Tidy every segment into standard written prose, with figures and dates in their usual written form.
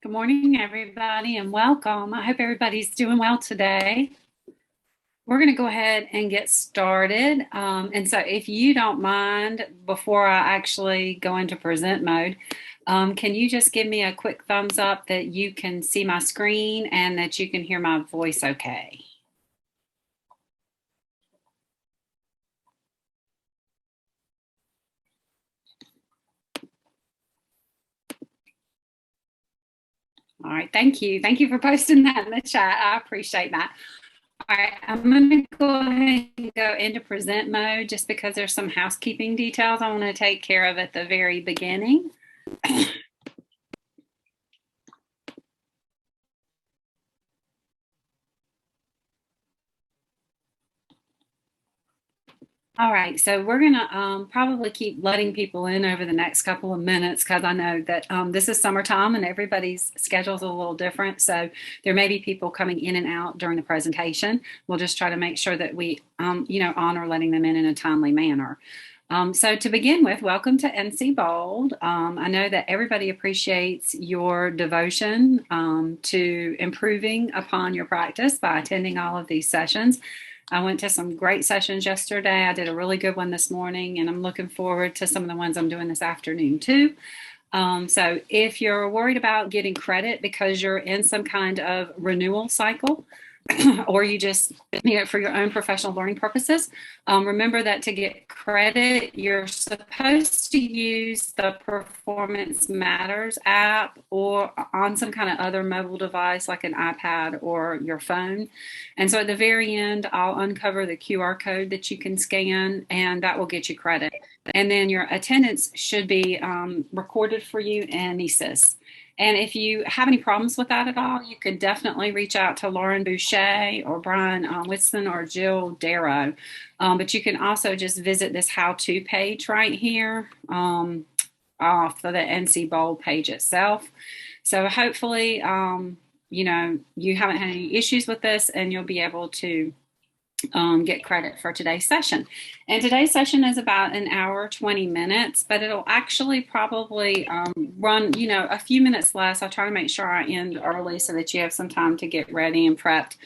Good morning, everybody, and welcome. I hope everybody's doing well today. We're going to go ahead and get started. And so, if you don't mind, before I actually go into present mode, can you just give me a quick thumbs up that you can see my screen and that you can hear my voice okay? All right, thank you. Thank you for posting that in the chat. I appreciate that. All right, I'm going to go ahead and go into present mode just because there's some housekeeping details I want to take care of at the very beginning. All right, so we're going to probably keep letting people in over the next couple of minutes because I know that this is summertime and everybody's schedule is a little different. So there may be people coming in and out during the presentation. We'll just try to make sure that we, honor letting them in a timely manner. So to begin with, welcome to NC Bold. I know that everybody appreciates your devotion to improving upon your practice by attending all of these sessions. I went to some great sessions yesterday. I did a really good one this morning, and I'm looking forward to some of the ones I'm doing this afternoon too. So if you're worried about getting credit because you're in some kind of renewal cycle, or you just need it for your own professional learning purposes, remember that to get credit, you're supposed to use the Performance Matters app or on some kind of other mobile device like an iPad or your phone. And so at the very end, I'll uncover the QR code that you can scan, and that will get you credit. And then your attendance should be recorded for you in ESIS. And if you have any problems with that at all, you could definitely reach out to Lauren Boucher or Brian Whitson or Jill Darrow. But you can also just visit this how-to page right here off of the NC Bowl page itself. So hopefully, you haven't had any issues with this and you'll be able to get credit for today's session. And today's session is about an hour, 20 minutes, but it'll actually probably run, a few minutes less. I'll try to make sure I end early so that you have some time to get ready and prepped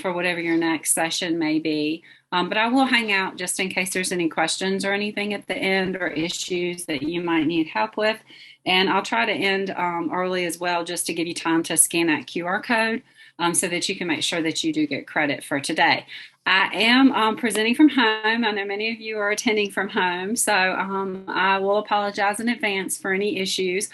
for whatever your next session may be. But I will hang out just in case there's any questions or anything at the end or issues that you might need help with. And I'll try to end early as well, just to give you time to scan that QR code so that you can make sure that you do get credit for today. I am presenting from home. I know many of you are attending from home, so I will apologize in advance for any issues.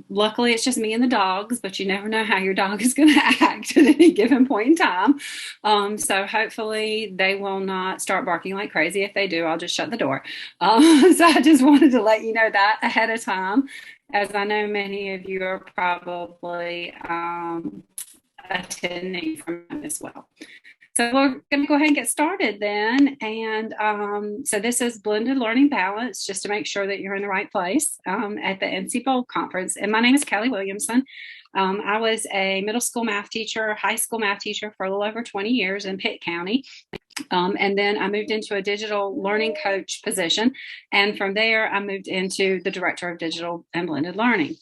Luckily, it's just me and the dogs, but you never know how your dog is going to act at any given point in time. So hopefully they will not start barking like crazy. If they do, I'll just shut the door. So I just wanted to let you know that ahead of time, as I know many of you are probably attending from home as well. So we're going to go ahead and get started then. And so this is Blended Learning Balance, just to make sure that you're in the right place at the NC Bold Conference. And my name is Kelly Williamson. I was a middle school math teacher, high school math teacher for a little over 20 years in Pitt County. And then I moved into a digital learning coach position. And from there, I moved into the director of digital and blended learning.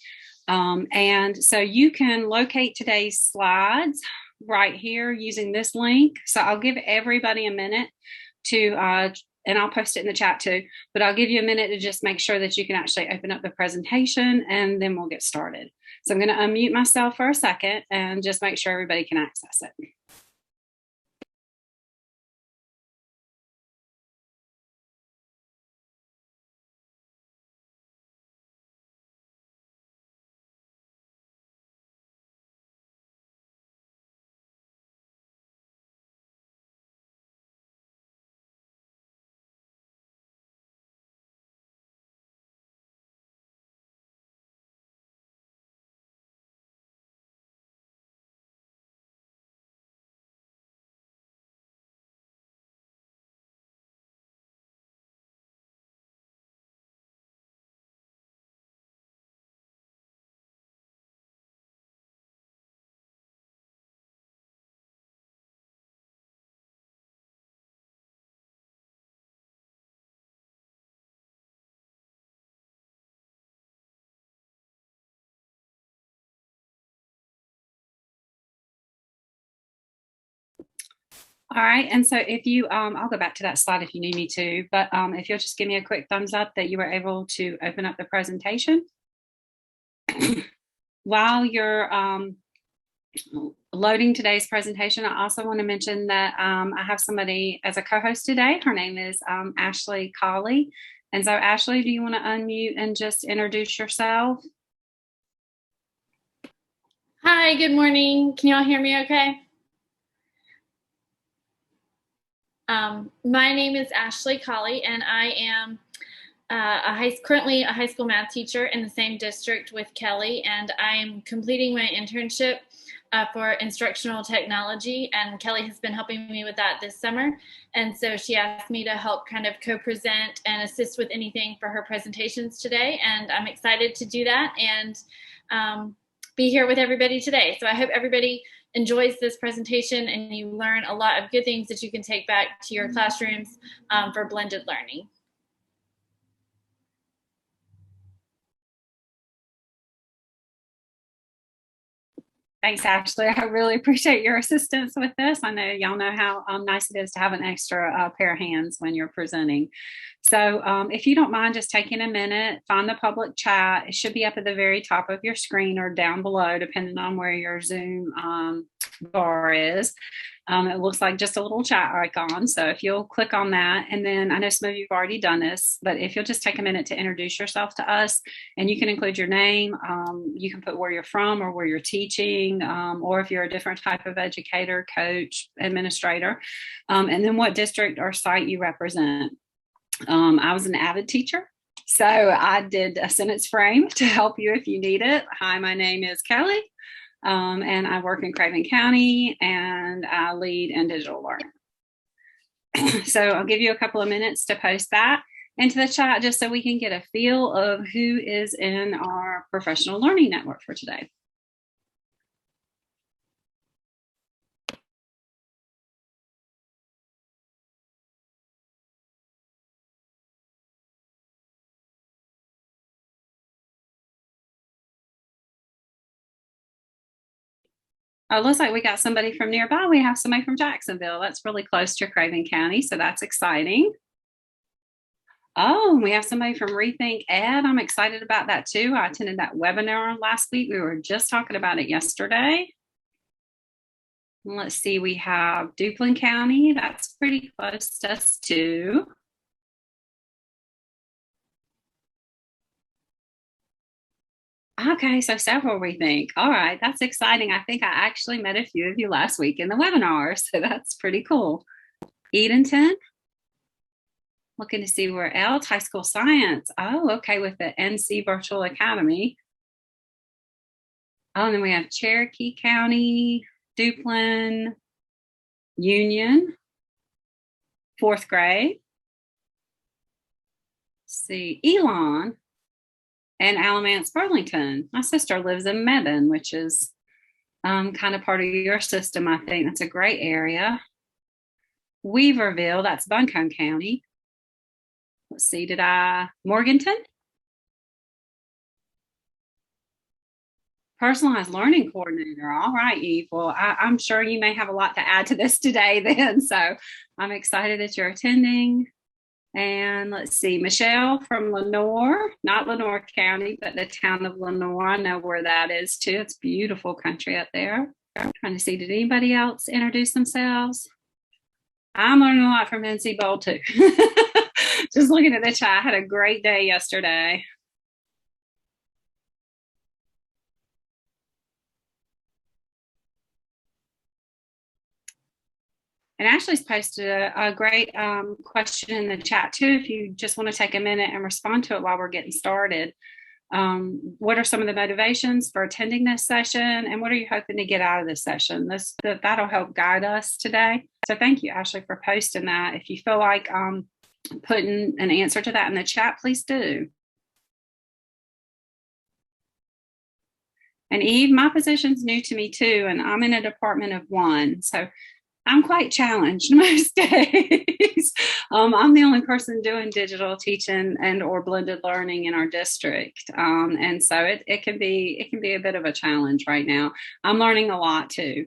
And so you can locate today's slides right here using this link. So I'll give everybody a minute to, and I'll post it in the chat too, but I'll give you a minute to just make sure that you can actually open up the presentation, and then we'll get started. So I'm going to unmute myself for a second and just make sure everybody can access it. All right, and so if you, I'll go back to that slide if you need me to, but if you'll just give me a quick thumbs up that you were able to open up the presentation. While you're loading today's presentation, I also want to mention that I have somebody as a co-host today. Her name is Ashley Colley. And so Ashley, do you want to unmute and just introduce yourself? Hi, good morning. Can y'all hear me okay? My name is Ashley Colley, and I am currently a high school math teacher in the same district with Kelly, and I am completing my internship for instructional technology, and Kelly has been helping me with that this summer, and so she asked me to help kind of co-present and assist with anything for her presentations today, and I'm excited to do that and be here with everybody today. So I hope everybody enjoys this presentation and you learn a lot of good things that you can take back to your classrooms for blended learning. Thanks, Ashley. I really appreciate your assistance with this. I know y'all know how nice it is to have an extra pair of hands when you're presenting. So if you don't mind just taking a minute, find the public chat. It should be up at the very top of your screen or down below, depending on where your Zoom bar is. It looks like just a little chat icon. So if you'll click on that, and then I know some of you have already done this, but if you'll just take a minute to introduce yourself to us, and you can include your name, you can put where you're from or where you're teaching, or if you're a different type of educator, coach, administrator, and then what district or site you represent. I was an avid teacher, so I did a sentence frame to help you if you need it. Hi, my name is Kelly. And I work in Craven County, and I lead in digital learning. So I'll give you a couple of minutes to post that into the chat just so we can get a feel of who is in our professional learning network for today. Oh, looks like we got somebody from nearby. We have somebody from Jacksonville. That's really close to Craven County, so that's exciting. Oh, we have somebody from Rethink Ed. I'm excited about that too. I attended that webinar last week. We were just talking about it yesterday. Let's see, we have Duplin County. That's pretty close to us too. Okay, so several Rethink. All right, that's exciting. I think I actually met a few of you last week in the webinar, so that's pretty cool. Edenton. Looking to see where else. High school science. Oh, okay, with the NC Virtual Academy. Oh, and then we have Cherokee County, Duplin, Union, fourth grade. Let's see, Elon and Alamance Burlington. My sister lives in Mebane, which is kind of part of your system, I think. That's a great area. Weaverville, that's Buncombe County. Let's see, Morganton? Personalized learning coordinator. All right, Eve. Well, I'm sure you may have a lot to add to this today then. So I'm excited that you're attending. And let's see, Michelle from Lenore, not Lenore County, but the town of Lenore. I know where that is too. It's beautiful country up there. I'm trying to see, did anybody else introduce themselves? I'm learning a lot from NC Bowl too. Just looking at the chat, I had a great day yesterday. And Ashley's posted a great question in the chat too. If you just want to take a minute and respond to it while we're getting started. What are some of the motivations for attending this session, and what are you hoping to get out of this session? That'll help guide us today. So thank you, Ashley, for posting that. If you feel like putting an answer to that in the chat, please do. And Eve, my position's new to me too, and I'm in a department of one. So I'm quite challenged most days. I'm the only person doing digital teaching and or blended learning in our district, and so it can be a bit of a challenge right now. I'm learning a lot too.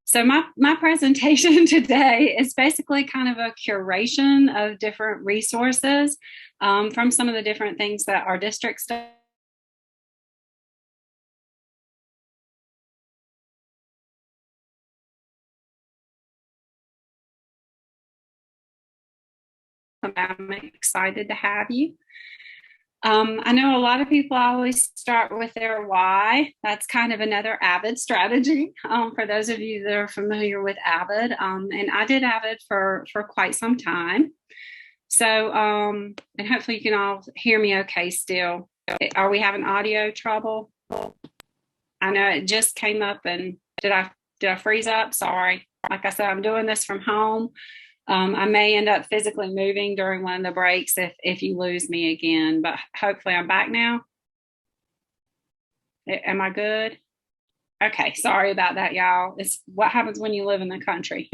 So my presentation today is basically kind of a curation of different resources from some of the different things that our district does. I'm excited to have you. I know a lot of people always start with their why. That's kind of another Avid strategy for those of you that are familiar with Avid. And I did Avid for quite some time. So, and hopefully you can all hear me okay still. Are we having audio trouble? I know it just came up, and did I freeze up? Sorry. Like I said, I'm doing this from home. I may end up physically moving during one of the breaks if you lose me again, but hopefully I'm back now. Am I good? Okay, sorry about that, y'all. It's what happens when you live in the country.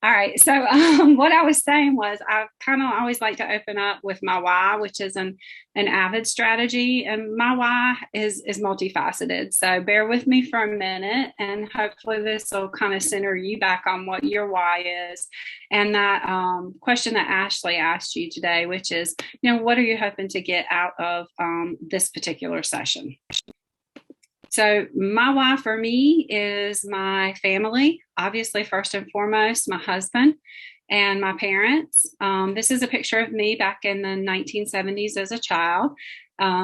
All right, so what I was saying was I kind of always like to open up with my why, which is an Avid strategy, and my why is multifaceted. So bear with me for a minute, and hopefully this will kind of center you back on what your why is, and that question that Ashley asked you today, which is, what are you hoping to get out of this particular session? So my why for me is my family, obviously first and foremost, my husband and my parents. This is a picture of me back in the 1970s as a child.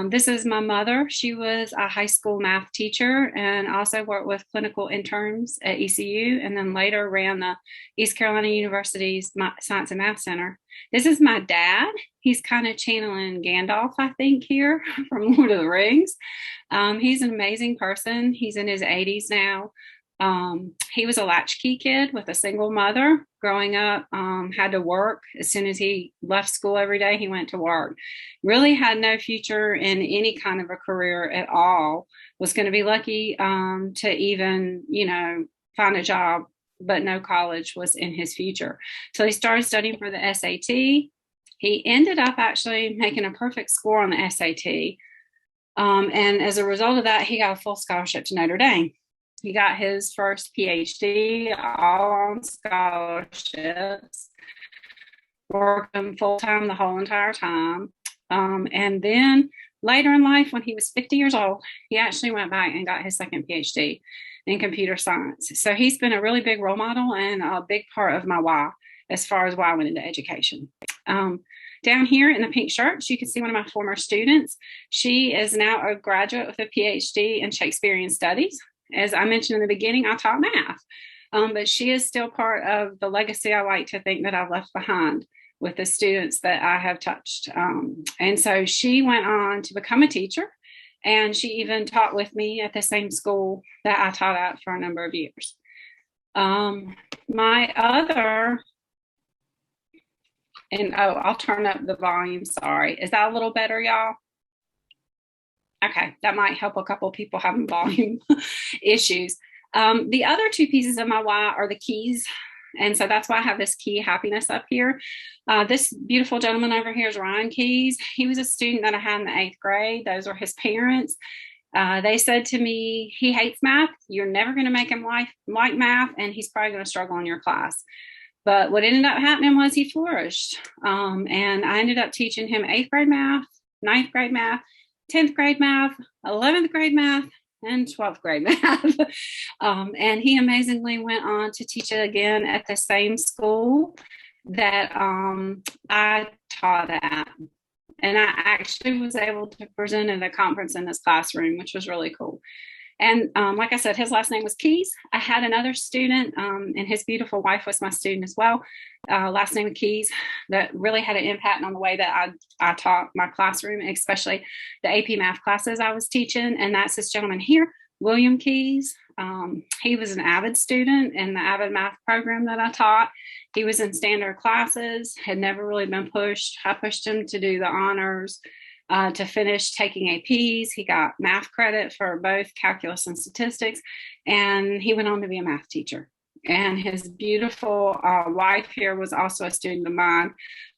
This is my mother. She was a high school math teacher and also worked with clinical interns at ECU, and then later ran the East Carolina University's Science and Math Center. This is my dad. He's kind of channeling Gandalf, I think, here from Lord of the Rings. He's an amazing person. He's in his 80s now. He was a latchkey kid with a single mother growing up, had to work. As soon as he left school every day, he went to work. Really had no future in any kind of a career at all. Was going to be lucky to even, find a job, but no college was in his future. So he started studying for the SAT. He ended up actually making a perfect score on the SAT. And as a result of that, he got a full scholarship to Notre Dame. He got his first PhD, all on scholarships, working full-time the whole entire time. And then later in life, when he was 50 years old, he actually went back and got his second PhD in computer science. So he's been a really big role model and a big part of my why as far as why I went into education. Down here in the pink shirt, you can see one of my former students. She is now a graduate with a PhD in Shakespearean studies. As I mentioned in the beginning, I taught math, but she is still part of the legacy I like to think that I've left behind with the students that I have touched. And so she went on to become a teacher, and she even taught with me at the same school that I taught at for a number of years. My other, and I'll turn up the volume, sorry. Is that a little better, y'all? Okay, that might help a couple of people having volume issues. The other two pieces of my why are the keys. And so that's why I have this key happiness up here. This beautiful gentleman over here is Ryan Keys. He was a student that I had in the 8th grade. Those are his parents. They said to me, he hates math. You're never going to make him like math, and he's probably going to struggle in your class. But what ended up happening was he flourished. And I ended up teaching him eighth grade math, ninth grade math, 10th grade math, 11th grade math, and 12th grade math. And he amazingly went on to teach it again at the same school that I taught at. And I actually was able to present at a conference in his classroom, which was really cool. And like I said, his last name was Keys. I had another student, and his beautiful wife was my student as well. Last name Keys, that really had an impact on the way that I taught my classroom, especially the AP math classes I was teaching. And that's this gentleman here, William Keys. He was an avid student in the avid math program that I taught. He was in standard classes, had never really been pushed. I pushed him to do the honors, to finish taking APs. He got math credit for both calculus and statistics, and he went on to be a math teacher. And his beautiful wife here was also a student of mine,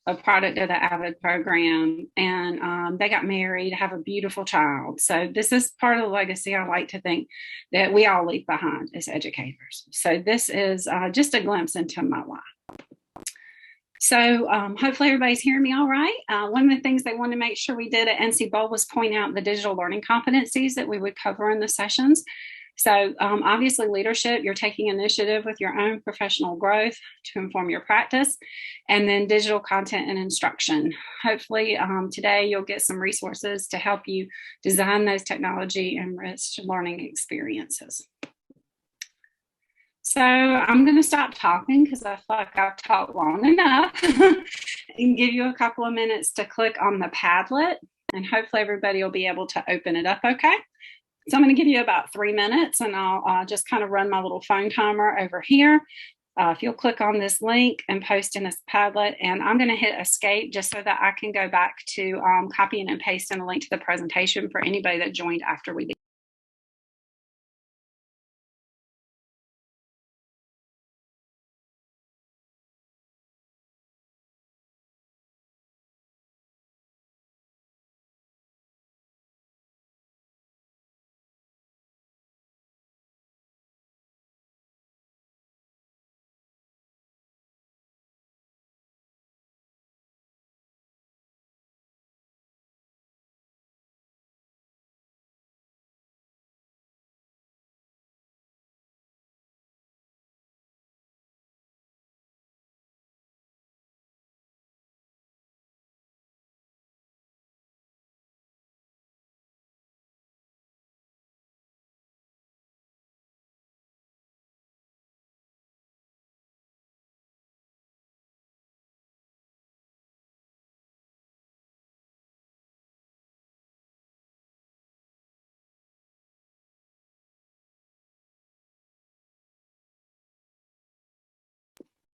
a product of the AVID program. And they got married, have a beautiful child. So this is part of the legacy I like to think that we all leave behind as educators. So this is just a glimpse into my life. So hopefully everybody's hearing me all right. One of the things they wanted to make sure we did at NC Bowl was point out the digital learning competencies that we would cover in the sessions. So obviously leadership, you're taking initiative with your own professional growth to inform your practice, and then digital content and instruction. Hopefully today you'll get some resources to help you design those technology enriched learning experiences. So I'm going to stop talking because I feel like I've talked long enough and give you a couple of minutes to click on the Padlet, and hopefully everybody will be able to open it up okay. So I'm going to give you about 3 minutes, and I'll just kind of run my little phone timer over here. If you'll click on this link and post in this Padlet, and I'm going to hit escape just so that I can go back to copying and pasting a link to the presentation for anybody that joined after we began.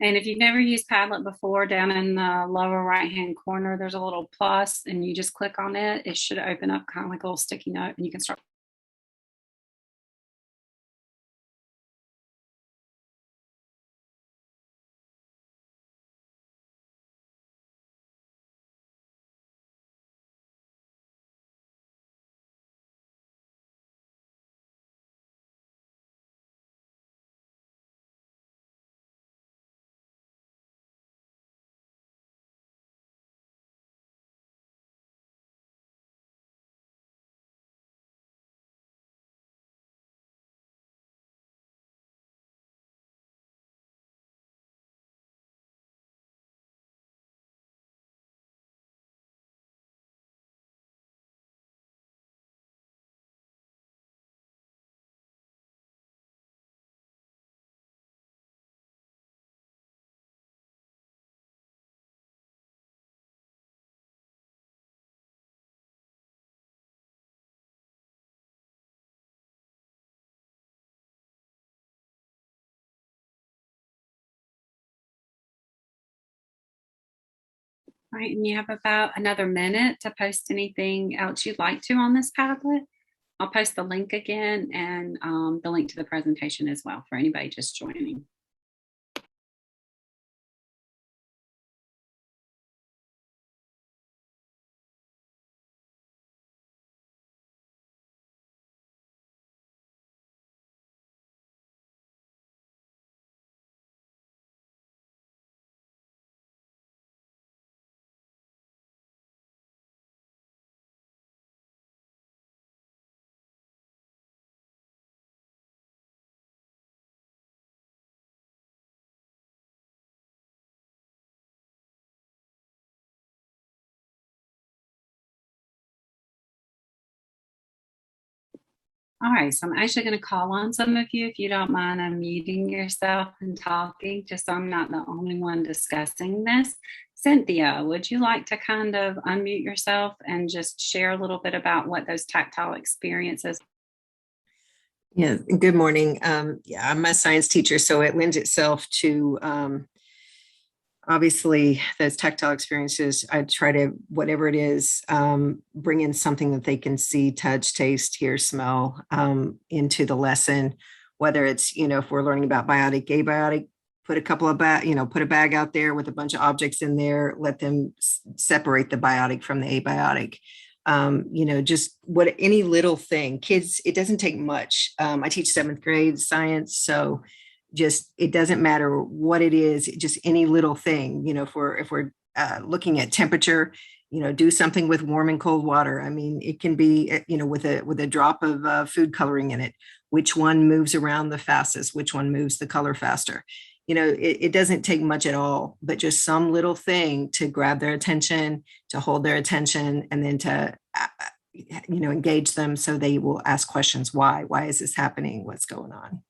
And if you've never used Padlet before, down in the lower right-hand corner, there's a little plus, and you just click on it. It should open up kind of like a little sticky note, and you can start. All right, and you have about another minute to post anything else you'd like to on this Padlet. I'll post the link again, and the link to the presentation as well for anybody just joining. All right, so I'm actually going to call on some of you if you don't mind unmuting yourself and talking, just so I'm not the only one discussing this. Cynthia, would you like to kind of unmute yourself and just share a little bit about what those tactile experiences? Yeah, good morning. Yeah, I'm a science teacher, so it lends itself to obviously those tactile experiences. I try to, whatever it is, bring in something that they can see, touch, taste, hear, smell into the lesson. Whether it's, if we're learning about biotic, abiotic, put a couple of put a bag out there with a bunch of objects in there, let them separate the biotic from the abiotic. Just what any little thing. Kids, it doesn't take much. I teach 7th grade science, so just it doesn't matter what it is, just any little thing. If we're looking at temperature, do something with warm and cold water. I mean, it can be with a drop of food coloring in it. Which one moves around the fastest? Which one moves the color faster? It doesn't take much at all, but just some little thing to grab their attention, to hold their attention, and then to engage them so they will ask questions. Why is this happening? What's going on?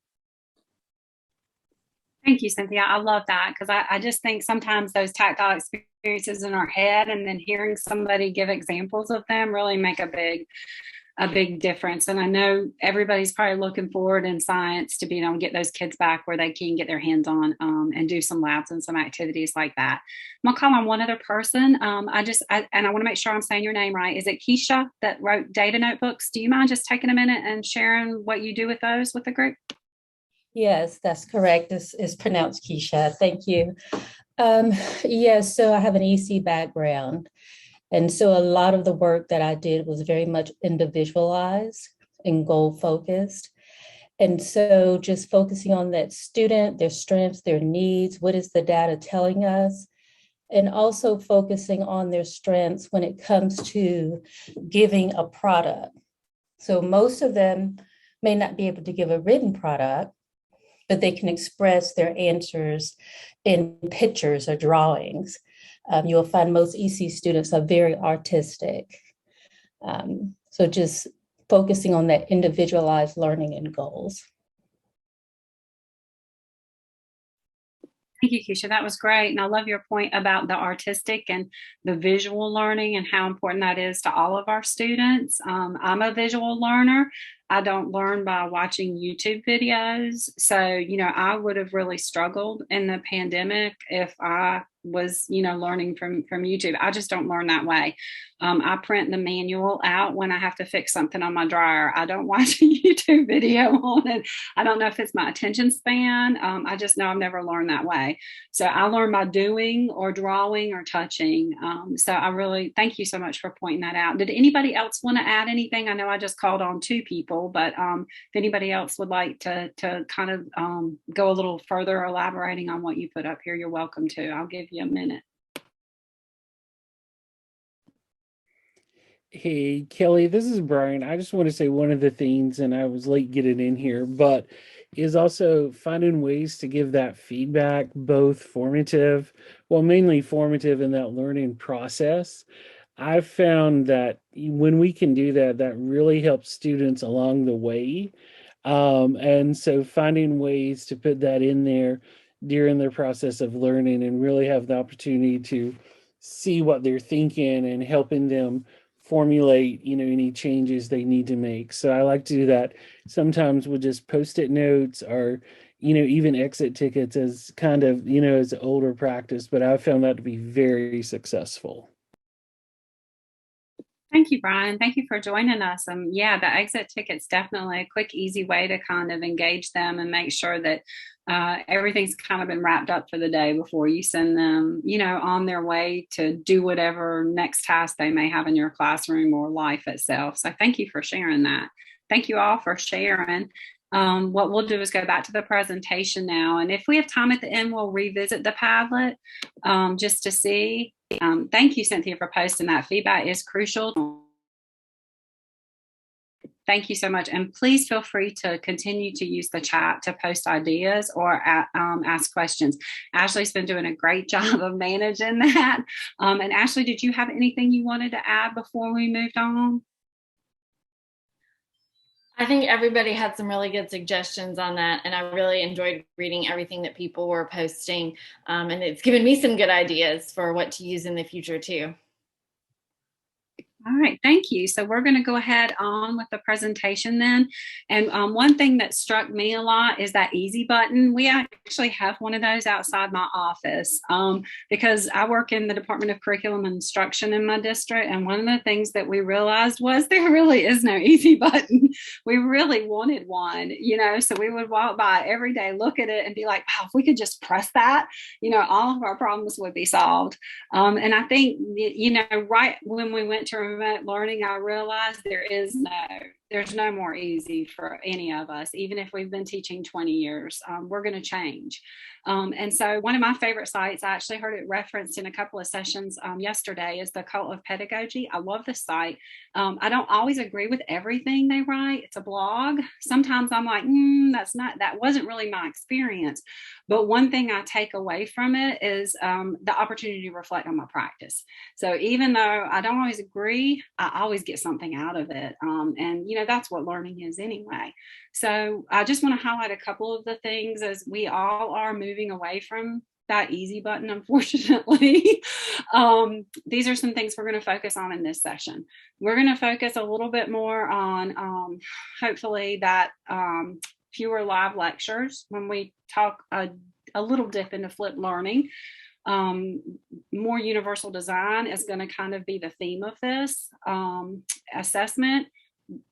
Thank you, Cynthia. I love that because I just think sometimes those tactile experiences in our head and then hearing somebody give examples of them really make a big difference. And I know everybody's probably looking forward in science to being able to get those kids back where they can get their hands on and do some labs and some activities like that. I'm gonna call on one other person. And I want to make sure I'm saying your name right. Is it Keisha that wrote data notebooks? Do you mind just taking a minute and sharing what you do with those with the group? Yes, that's correct. This is pronounced Keisha. Thank you. Yes, so I have an EC background. And so a lot of the work that I did was very much individualized and goal focused. And so just focusing on that student, their strengths, their needs, what is the data telling us? And also focusing on their strengths when it comes to giving a product. So most of them may not be able to give a written product, but they can express their answers in pictures or drawings. You'll find most EC students are very artistic. So just focusing on that individualized learning and goals. Thank you, Keisha. That was great. And I love your point about the artistic and the visual learning and how important that is to all of our students. I'm a visual learner. I don't learn by watching YouTube videos. So, I would have really struggled in the pandemic if I was, learning from YouTube. I just don't learn that way. I print the manual out when I have to fix something on my dryer. I don't watch a YouTube video on it. I don't know if it's my attention span. I just know I've never learned that way. So I learn by doing or drawing or touching. So I really thank you so much for pointing that out. Did anybody else want to add anything? I know I just called on 2 people, but if anybody else would like to kind of go a little further elaborating on what you put up here, you're welcome to. I'll give you a minute. Hey, Kelly, this is Brian. I just want to say one of the things, and I was late getting in here, but is also finding ways to give that feedback, both formative, well, mainly formative in that learning process. I've found that when we can do that, that really helps students along the way. And so finding ways to put that in there during their process of learning and really have the opportunity to see what they're thinking and helping them formulate, any changes they need to make. So I like to do that sometimes with just post-it notes or, even exit tickets as kind of, as older practice, but I've found that to be very successful. Thank you, Brian. Thank you for joining us. Yeah, the exit ticket's definitely a quick, easy way to kind of engage them and make sure that everything's kind of been wrapped up for the day before you send them, on their way to do whatever next task they may have in your classroom or life itself. So thank you for sharing that. Thank you all for sharing. What we'll do is go back to the presentation now. And if we have time at the end, we'll revisit the Padlet just to see. Thank you, Cynthia, for posting that. Feedback is crucial. Thank you so much. And please feel free to continue to use the chat to post ideas or ask questions. Ashley's been doing a great job of managing that. And Ashley, did you have anything you wanted to add before we moved on? I think everybody had some really good suggestions on that, and I really enjoyed reading everything that people were posting, and it's given me some good ideas for what to use in the future too. All right, thank you. So we're going to go ahead on with the presentation then. And one thing that struck me a lot is that easy button. We actually have one of those outside my office because I work in the Department of Curriculum and Instruction in my district. And one of the things that we realized was there really is no easy button. We really wanted one, you know, so we would walk by every day, look at it and be like, wow, if we could just press that, you know, all of our problems would be solved. And I think, you know, right when we went to remote learning, I realized there's no more easy for any of us, even if we've been teaching 20 years. We're going to change. And so one of my favorite sites, I actually heard it referenced in a couple of sessions yesterday, is the Cult of Pedagogy. I love this site. I don't always agree with everything they write. It's a blog. Sometimes I'm like, that wasn't really my experience. But one thing I take away from it is the opportunity to reflect on my practice. So even though I don't always agree, I always get something out of it. And, you know, that's what learning is anyway. So I just want to highlight a couple of the things as we all are moving away from that easy button, unfortunately. These are some things we're going to focus on in this session. We're going to focus a little bit more on hopefully that fewer live lectures when we talk a little dip into flipped learning. More universal design is going to kind of be the theme of this. Assessment,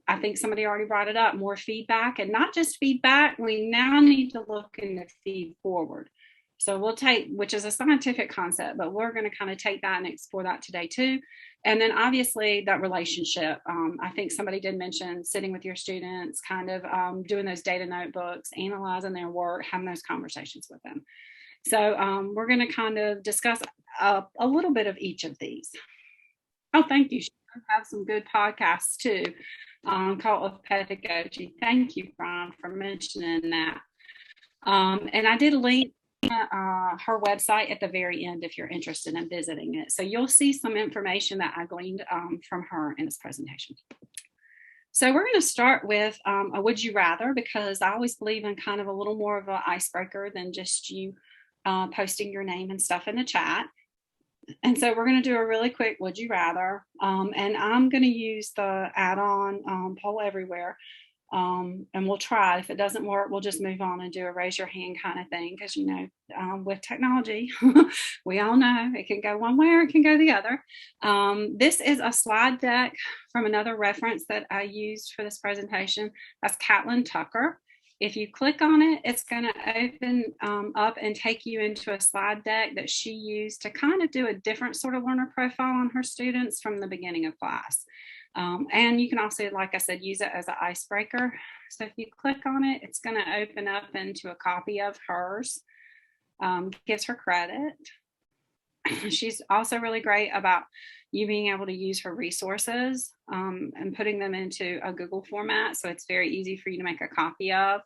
I think somebody already brought it up, more feedback, and not just feedback. We now need to look into feed forward. So we'll take, which is a scientific concept, but we're going to kind of take that and explore that today too. And then obviously that relationship. I think somebody did mention sitting with your students, kind of doing those data notebooks, analyzing their work, having those conversations with them. So we're going to kind of discuss a little bit of each of these. Oh, thank you. I have some good podcasts too, Cult of Pedagogy. Thank you, Brian, for mentioning that. And I did link her website at the very end if you're interested in visiting it. So you'll see some information that I gleaned from her in this presentation. So we're going to start with a would you rather, because I always believe in kind of a little more of an icebreaker than just you posting your name and stuff in the chat. And so we're going to do a really quick would you rather, and I'm going to use the add-on Poll Everywhere, and we'll try. If it doesn't work, we'll just move on and do a raise your hand kind of thing, because you know, with technology we all know it can go one way or it can go the other. This is a slide deck from another reference that I used for this presentation. That's Catlin Tucker. If you click on it, it's going to open up and take you into a slide deck that she used to kind of do a different sort of learner profile on her students from the beginning of class. And you can also, like I said, use it as an icebreaker. So if you click on it, it's going to open up into a copy of hers, gives her credit. She's also really great about you being able to use her resources and putting them into a Google format. So it's very easy for you to make a copy of.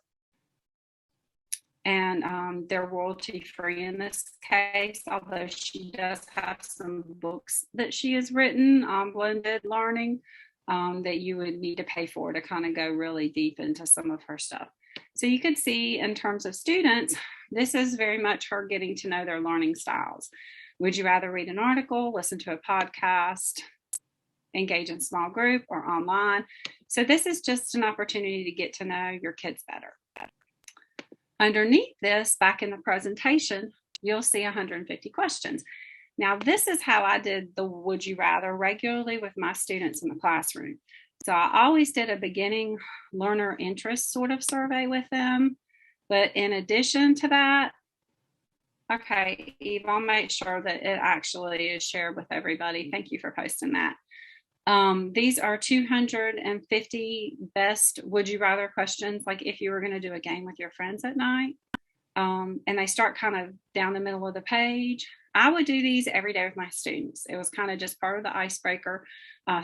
And they're royalty free in this case, although she does have some books that she has written on blended learning that you would need to pay for to kind of go really deep into some of her stuff. So you could see in terms of students, this is very much her getting to know their learning styles. Would you rather read an article, listen to a podcast, engage in small group, or online? So this is just an opportunity to get to know your kids better. Underneath this, back in the presentation, you'll see 150 questions. Now, this is how I did the would you rather regularly with my students in the classroom. So I always did a beginning learner interest sort of survey with them. But in addition to that, okay, Eve, I'll make sure that it actually is shared with everybody. Thank you for posting that. These are 250 best would you rather questions, like if you were going to do a game with your friends at night. And they start kind of down the middle of the page. I would do these every day with my students. It was kind of just part of the icebreaker.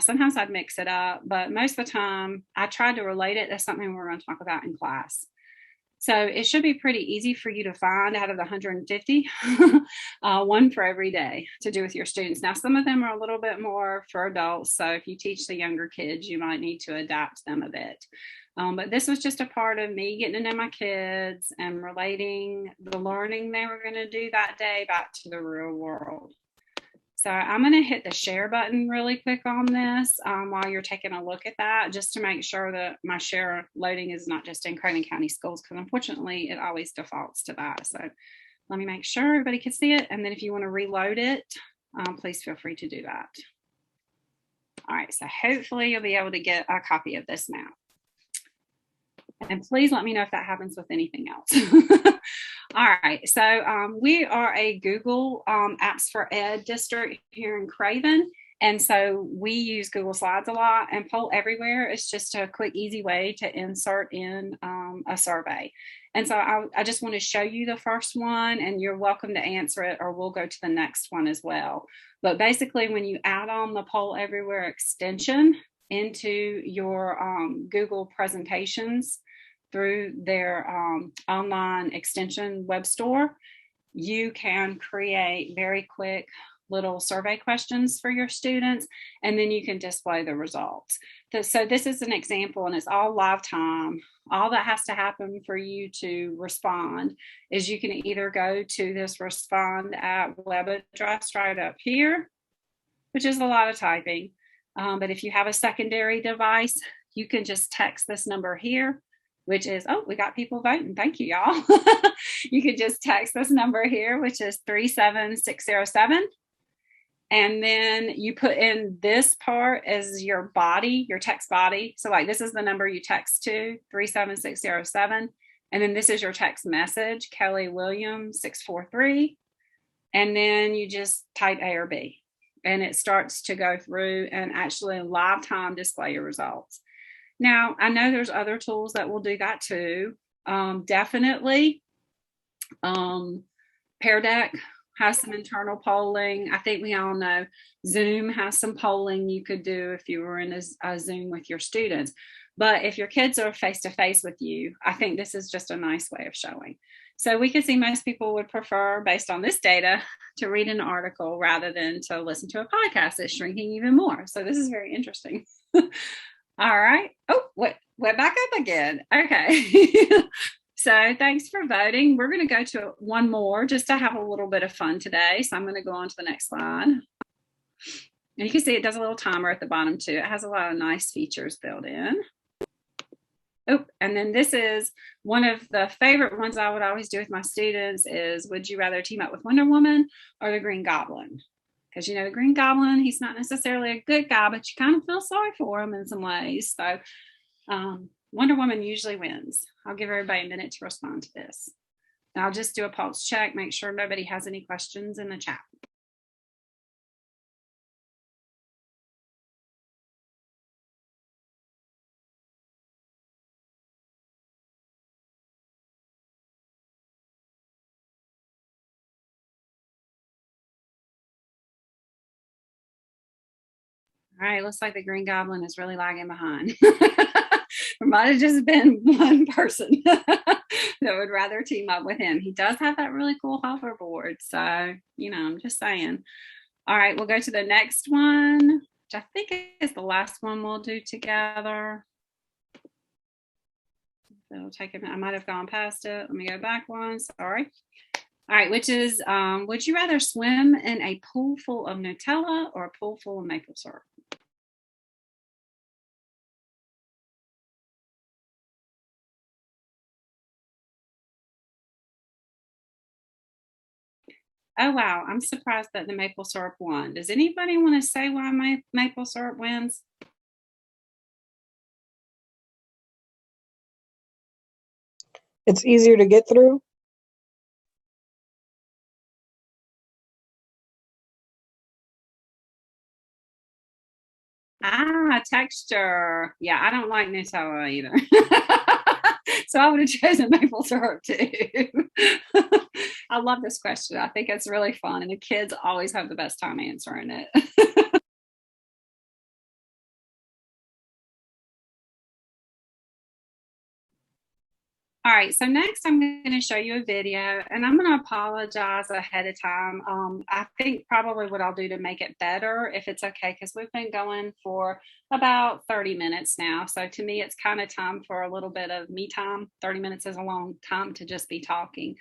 Sometimes I'd mix it up, but most of the time I tried to relate it to something we're going to talk about in class. So it should be pretty easy for you to find out of the 150, one for every day to do with your students. Now, some of them are a little bit more for adults. So if you teach the younger kids, you might need to adapt them a bit. But this was just a part of me getting to know my kids and relating the learning they were going to do that day back to the real world. So I'm going to hit the share button really quick on this while you're taking a look at that, just to make sure that my share loading is not just in Craven County Schools, because unfortunately it always defaults to that. So let me make sure everybody can see it. And then if you want to reload it, please feel free to do that. All right, so hopefully you'll be able to get a copy of this now. And please let me know if that happens with anything else. All right, so we are a Google Apps for Ed district here in Craven. And so we use Google Slides a lot, and Poll Everywhere is just a quick, easy way to insert in a survey. And so I just want to show you the first one, and you're welcome to answer it, or we'll go to the next one as well. But basically, when you add on the Poll Everywhere extension into your Google presentations through their online extension web store, you can create very quick little survey questions for your students, and then you can display the results. So this is an example, and it's all live time. All that has to happen for you to respond is you can either go to this respond at web address right up here, which is a lot of typing. But if you have a secondary device, you can just text this number here, which is, oh, we got people voting. Thank you, y'all. You could just text this number here, which is 37607. And then you put in this part as your body, your text body. So like this is the number you text to, 37607. And then this is your text message, Kelly Williams 643. And then you just type A or B. And it starts to go through and actually in live time display your results. Now, I know there's other tools that will do that too. Definitely Pear Deck has some internal polling. I think we all know Zoom has some polling you could do if you were in a Zoom with your students. But if your kids are face-to-face with you, I think this is just a nice way of showing. So we can see most people would prefer, based on this data, to read an article rather than to listen to a podcast that's shrinking even more. So this is very interesting. All right. Oh, we're back up again. Okay. So thanks for voting. We're going to go to one more just to have a little bit of fun today. So I'm going to go on to the next slide. And you can see it does a little timer at the bottom too. It has a lot of nice features built in. Oh, and then this is one of the favorite ones I would always do with my students is, would you rather team up with Wonder Woman or the Green Goblin? Because, you know, the Green Goblin, he's not necessarily a good guy, but you kind of feel sorry for him in some ways. So Wonder Woman usually wins. I'll give everybody a minute to respond to this. And I'll just do a pulse check, make sure nobody has any questions in the chat. All right, looks like the Green Goblin is really lagging behind. There might have just been one person that would rather team up with him. He does have that really cool hoverboard. So, you know, I'm just saying. All right, we'll go to the next one, which I think is the last one we'll do together. It'll take a minute. I might have gone past it. Let me go back one. Sorry. All right, which is, would you rather swim in a pool full of Nutella or a pool full of maple syrup? Oh, wow. I'm surprised that the maple syrup won. Does anybody want to say why maple syrup wins? It's easier to get through. Texture. Yeah, I don't like Nutella either. So I would have chosen maple syrup too. I love this question. I think it's really fun, and the kids always have the best time answering it. All right, so next I'm going to show you a video, and I'm going to apologize ahead of time. I think probably what I'll do to make it better, if it's okay, because we've been going for about 30 minutes now. So to me, it's kind of time for a little bit of me time. 30 minutes is a long time to just be talking.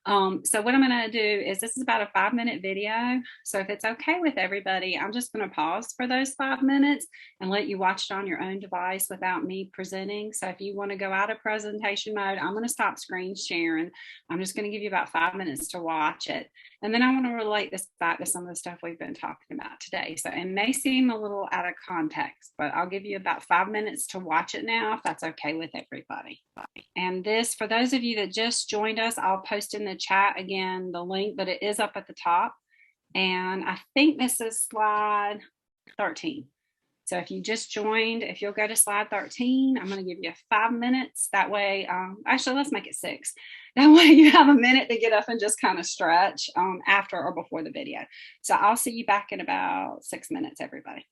So what I'm going to do is this is about a 5-minute video. So if it's okay with everybody, I'm just going to pause for those 5 minutes and let you watch it on your own device without me presenting. So if you want to go out of presentation mode, I'm going to stop screen sharing. I'm just going to give you about 5 minutes to watch it. And then I want to relate this back to some of the stuff we've been talking about today. So it may seem a little out of context, but I'll give you about 5 minutes to watch it now, if that's okay with everybody. And this, for those of you that just joined us, I'll post in the chat again the link, but it is up at the top. And I think this is slide 13. So if you just joined, if you'll go to slide 13, I'm going to give you 5 minutes. That way, actually, let's make it 6. That way you have a minute to get up and just kind of stretch after or before the video. So I'll see you back in about 6 minutes, everybody.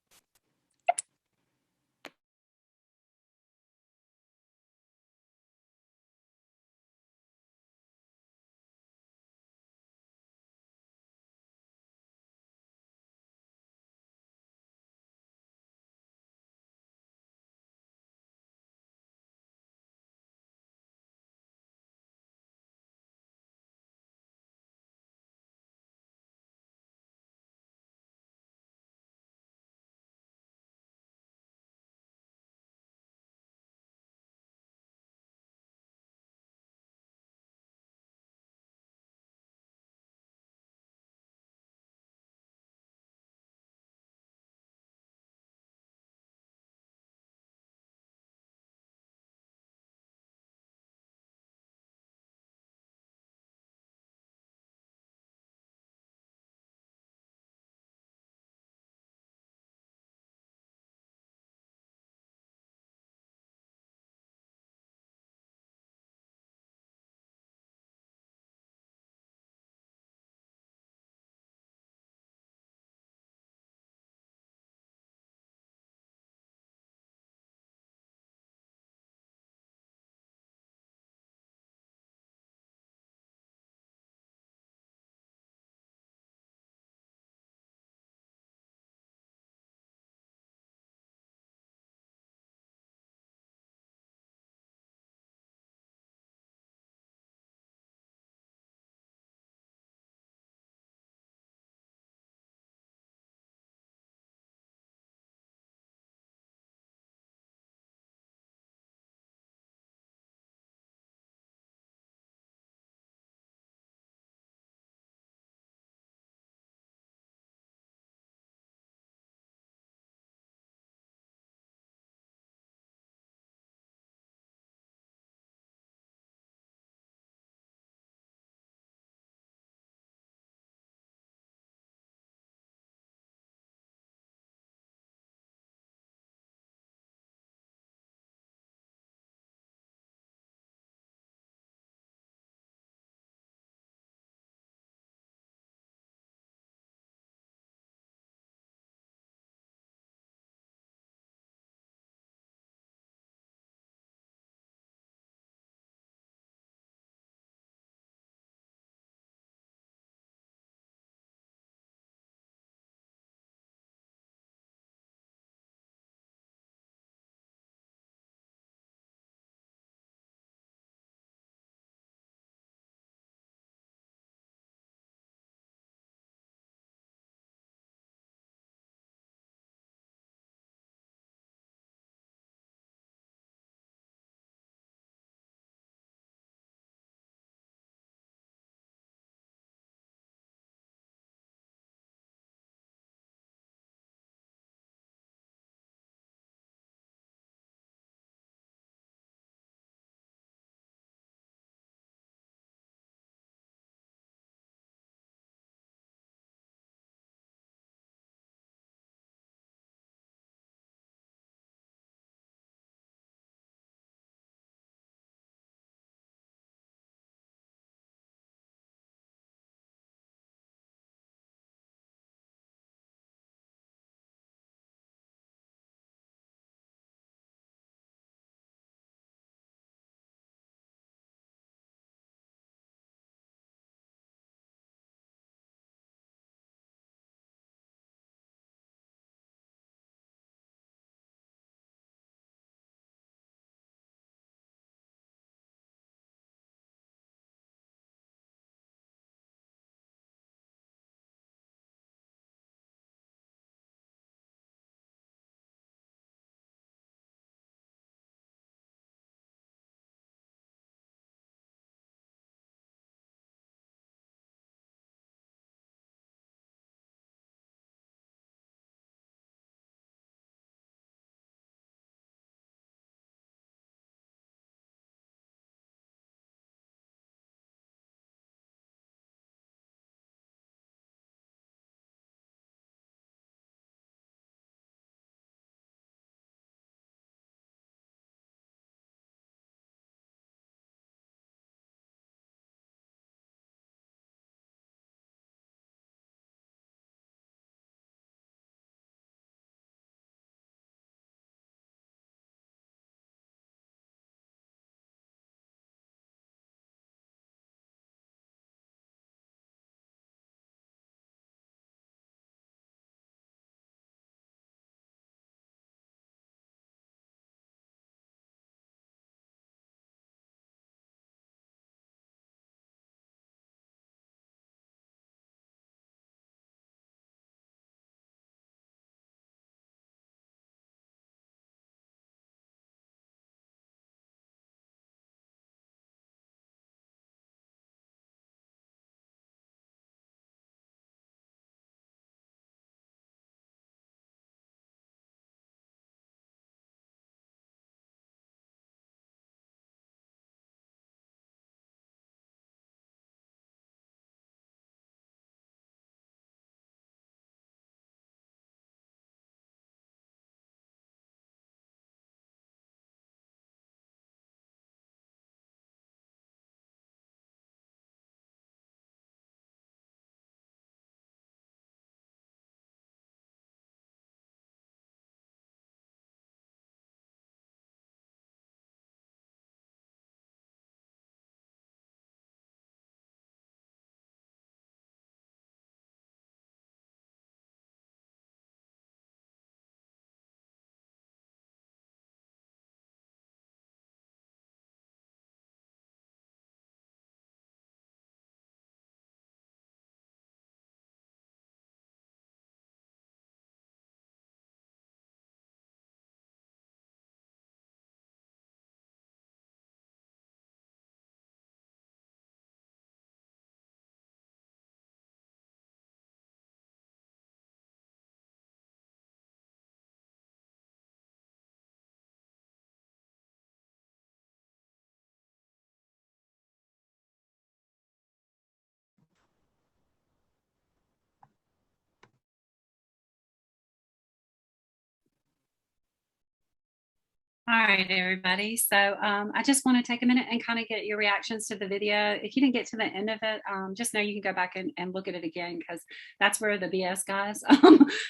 All right, everybody. So I just want to take a minute and kind of get your reactions to the video. If you didn't get to the end of it, just know you can go back and look at it again, because that's where the BS guys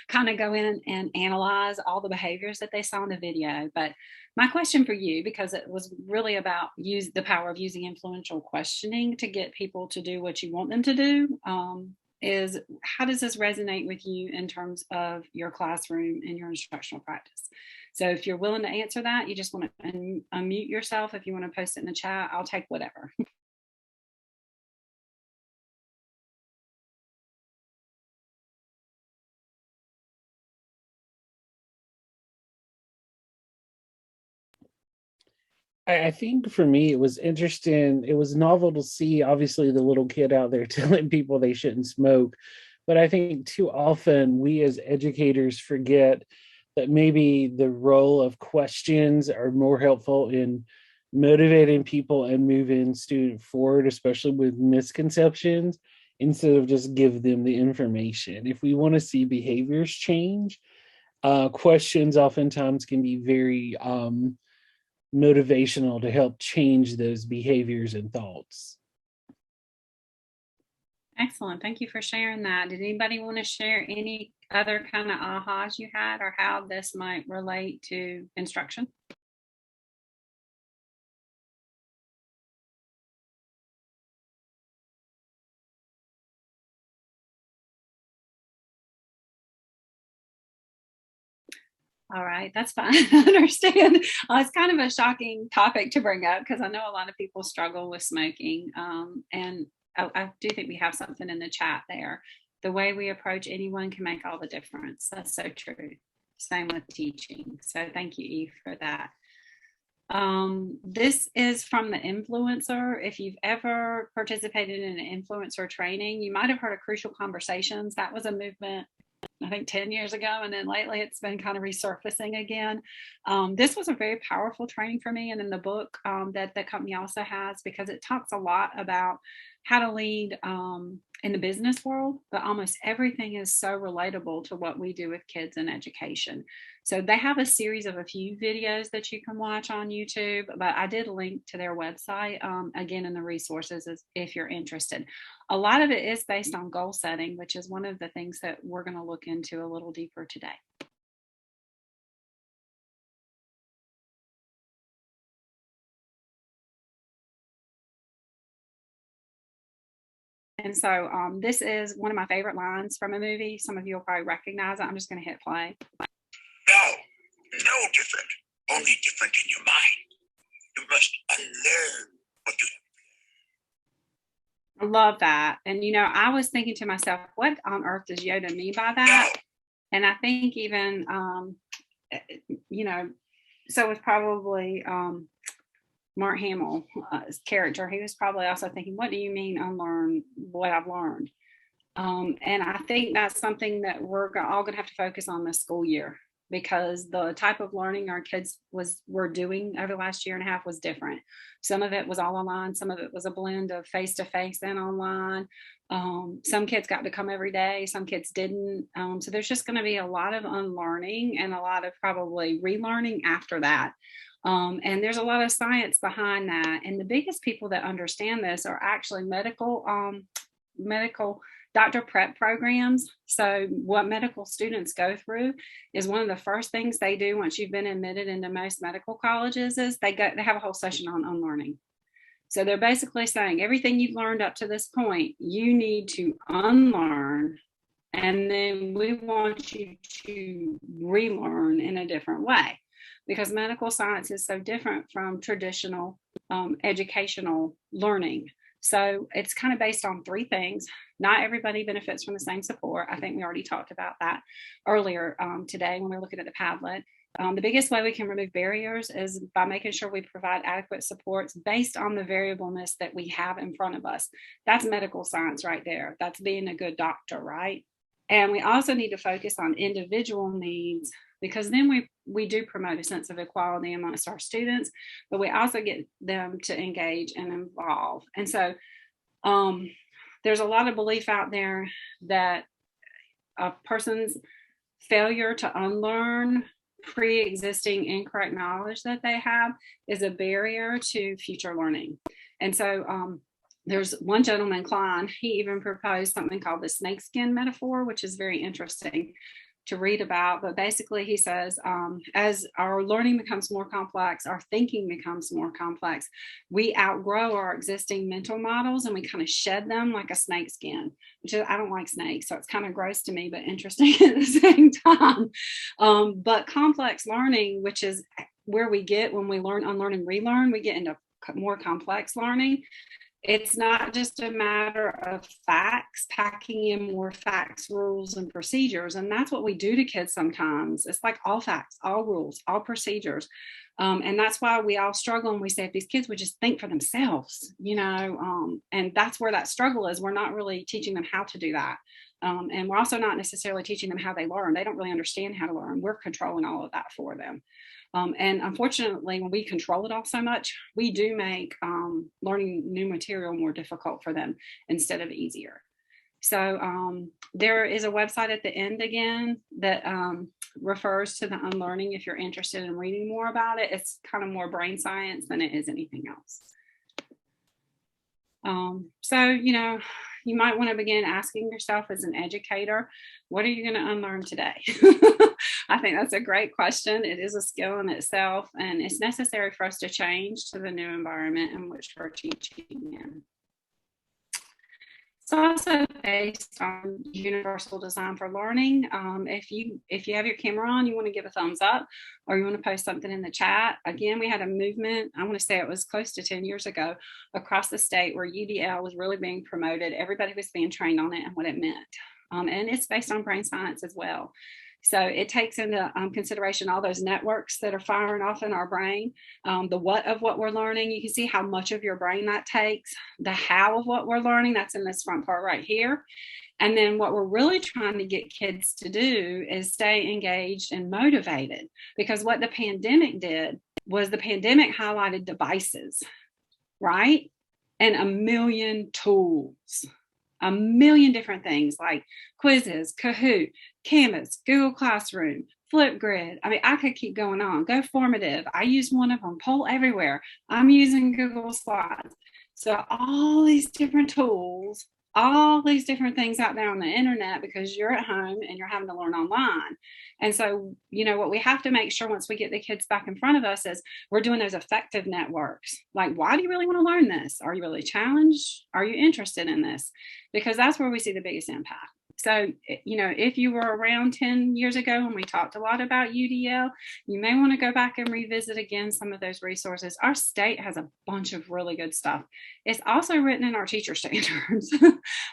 kind of go in and analyze all the behaviors that they saw in the video. But my question for you, because it was really about the power of using influential questioning to get people to do what you want them to do, is how does this resonate with you in terms of your classroom and your instructional practice? So if you're willing to answer that, you just want to unmute yourself. If you want to post it in the chat, I'll take whatever. I think for me, it was interesting. It was novel to see, obviously, the little kid out there telling people they shouldn't smoke. But I think too often we as educators forget that maybe the role of questions are more helpful in motivating people and moving student forward, especially with misconceptions, instead of just give them the information. If we want to see behaviors change, questions oftentimes can be very motivational to help change those behaviors and thoughts. Excellent. Thank you for sharing that. Did anybody want to share any other kind of ahas you had, or how this might relate to instruction? All right, that's fine. I understand. It's kind of a shocking topic to bring up, because I know a lot of people struggle with smoking. And I do think we have something in the chat there. The way we approach anyone can make all the difference. That's so true. Same with teaching. So thank you, Eve, for that. This is from the influencer. If you've ever participated in an influencer training, you might have heard of Crucial Conversations. That was a movement, I think, 10 years ago, and then lately it's been kind of resurfacing again. This was a very powerful training for me, and in the book that the company also has, because it talks a lot about how to lead in the business world, but almost everything is so relatable to what we do with kids in education. So they have a series of a few videos that you can watch on YouTube, but I did link to their website again in the resources if you're interested. A lot of it is based on goal setting, which is one of the things that we're going to look into a little deeper today. And so this is one of my favorite lines from a movie. Some of you will probably recognize it. I'm just going to hit play. No different, only different in your mind. You must unlearn what you I love that. And, you know, I was thinking to myself, what on earth does Yoda mean by that? And I think even, you know, so was probably Mark Hamill's character. He was probably also thinking, what do you mean unlearn what I've learned? And I think that's something that we're all going to have to focus on this school year, because the type of learning our kids were doing over the last year and a half was different. Some of it was all online. Some of it was a blend of face-to-face and online. Some kids got to come every day. Some kids didn't. So there's just going to be a lot of unlearning and a lot of probably relearning after that. And there's a lot of science behind that. And the biggest people that understand this are actually medical doctor prep programs. So what medical students go through is one of the first things they do once you've been admitted into most medical colleges is they have a whole session on unlearning. So they're basically saying everything you've learned up to this point, you need to unlearn, and then we want you to relearn in a different way, because medical science is so different from traditional educational learning. So it's kind of based on three things. Not everybody benefits from the same support. I think we already talked about that earlier today when we were looking at the Padlet. The biggest way we can remove barriers is by making sure we provide adequate supports based on the variableness that we have in front of us. That's medical science right there. That's being a good doctor, right? And we also need to focus on individual needs, because then we do promote a sense of equality amongst our students, but we also get them to engage and involve. And so there's a lot of belief out there that a person's failure to unlearn pre-existing incorrect knowledge that they have is a barrier to future learning. And so there's one gentleman, Klein, he even proposed something called the snakeskin metaphor, which is very interesting to read about. But basically he says, as our learning becomes more complex, our thinking becomes more complex, we outgrow our existing mental models and we kind of shed them like a snake skin, which is, I don't like snakes, so it's kind of gross to me, but interesting at the same time. But complex learning, which is where we get when we learn, unlearn, and relearn, we get into more complex learning. It's not just a matter of facts, packing in more facts, rules, and procedures. And that's what we do to kids sometimes. It's like all facts, all rules, all procedures. And that's why we all struggle and we say, if these kids would just think for themselves, and that's where that struggle is. We're not really teaching them how to do that. And we're also not necessarily teaching them how they learn. They don't really understand how to learn. We're controlling all of that for them. And unfortunately, when we control it all so much, we do make learning new material more difficult for them instead of easier. So there is a website at the end again that refers to the unlearning if you're interested in reading more about it. It's kind of more brain science than it is anything else. So, you might want to begin asking yourself as an educator, what are you going to unlearn today? I think that's a great question. It is a skill in itself, and it's necessary for us to change to the new environment in which we're teaching in. It's also based on universal design for learning. If you have your camera on, you want to give a thumbs up, or you want to post something in the chat. Again, we had a movement, I want to say it was close to 10 years ago, across the state where UDL was really being promoted. Everybody was being trained on it and what it meant. And it's based on brain science as well. So it takes into consideration all those networks that are firing off in our brain, the what of what we're learning. You can see how much of your brain that takes, the how of what we're learning, that's in this front part right here. And then what we're really trying to get kids to do is stay engaged and motivated, because what the pandemic did was the pandemic highlighted devices, right? And a million tools. A million different things like quizzes, Kahoot, Canvas, Google Classroom, Flipgrid. I mean, I could keep going on. Go Formative. I use one of them. Poll Everywhere. I'm using Google Slides. So all these different tools, all these different things out there on the internet, because you're at home and you're having to learn online. And so, what we have to make sure once we get the kids back in front of us is we're doing those effective networks. Like, why do you really want to learn this? Are you really challenged? Are you interested in this? Because that's where we see the biggest impact. So, if you were around 10 years ago when we talked a lot about UDL, you may want to go back and revisit again some of those resources. Our state has a bunch of really good stuff. It's also written in our teacher standards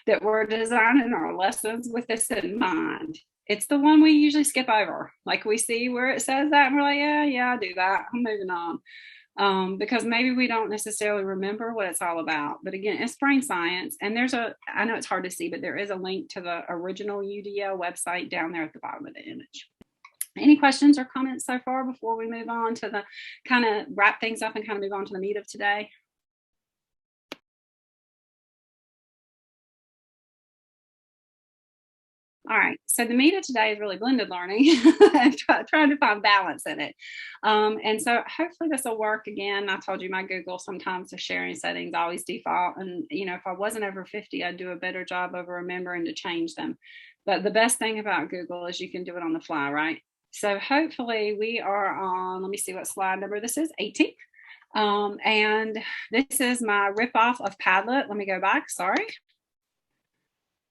that we're designing our lessons with this in mind. It's the one we usually skip over. Like, we see where it says that and we're like, yeah, I do that. I'm moving on. Because maybe we don't necessarily remember what it's all about. But again, it's brain science. And I know it's hard to see, but there is a link to the original UDL website down there at the bottom of the image. Any questions or comments so far before we move on to the kind of wrap things up and kind of move on to the meat of today? All right, so the meat of today is really blended learning and trying to find balance in it. And so hopefully this will work. Again, I told you my Google sometimes the sharing settings always default. And, if I wasn't over 50, I'd do a better job of remembering to change them. But the best thing about Google is you can do it on the fly, right? So hopefully we are on, let me see what slide number this is, 18. And this is my ripoff of Padlet. Let me go back, sorry.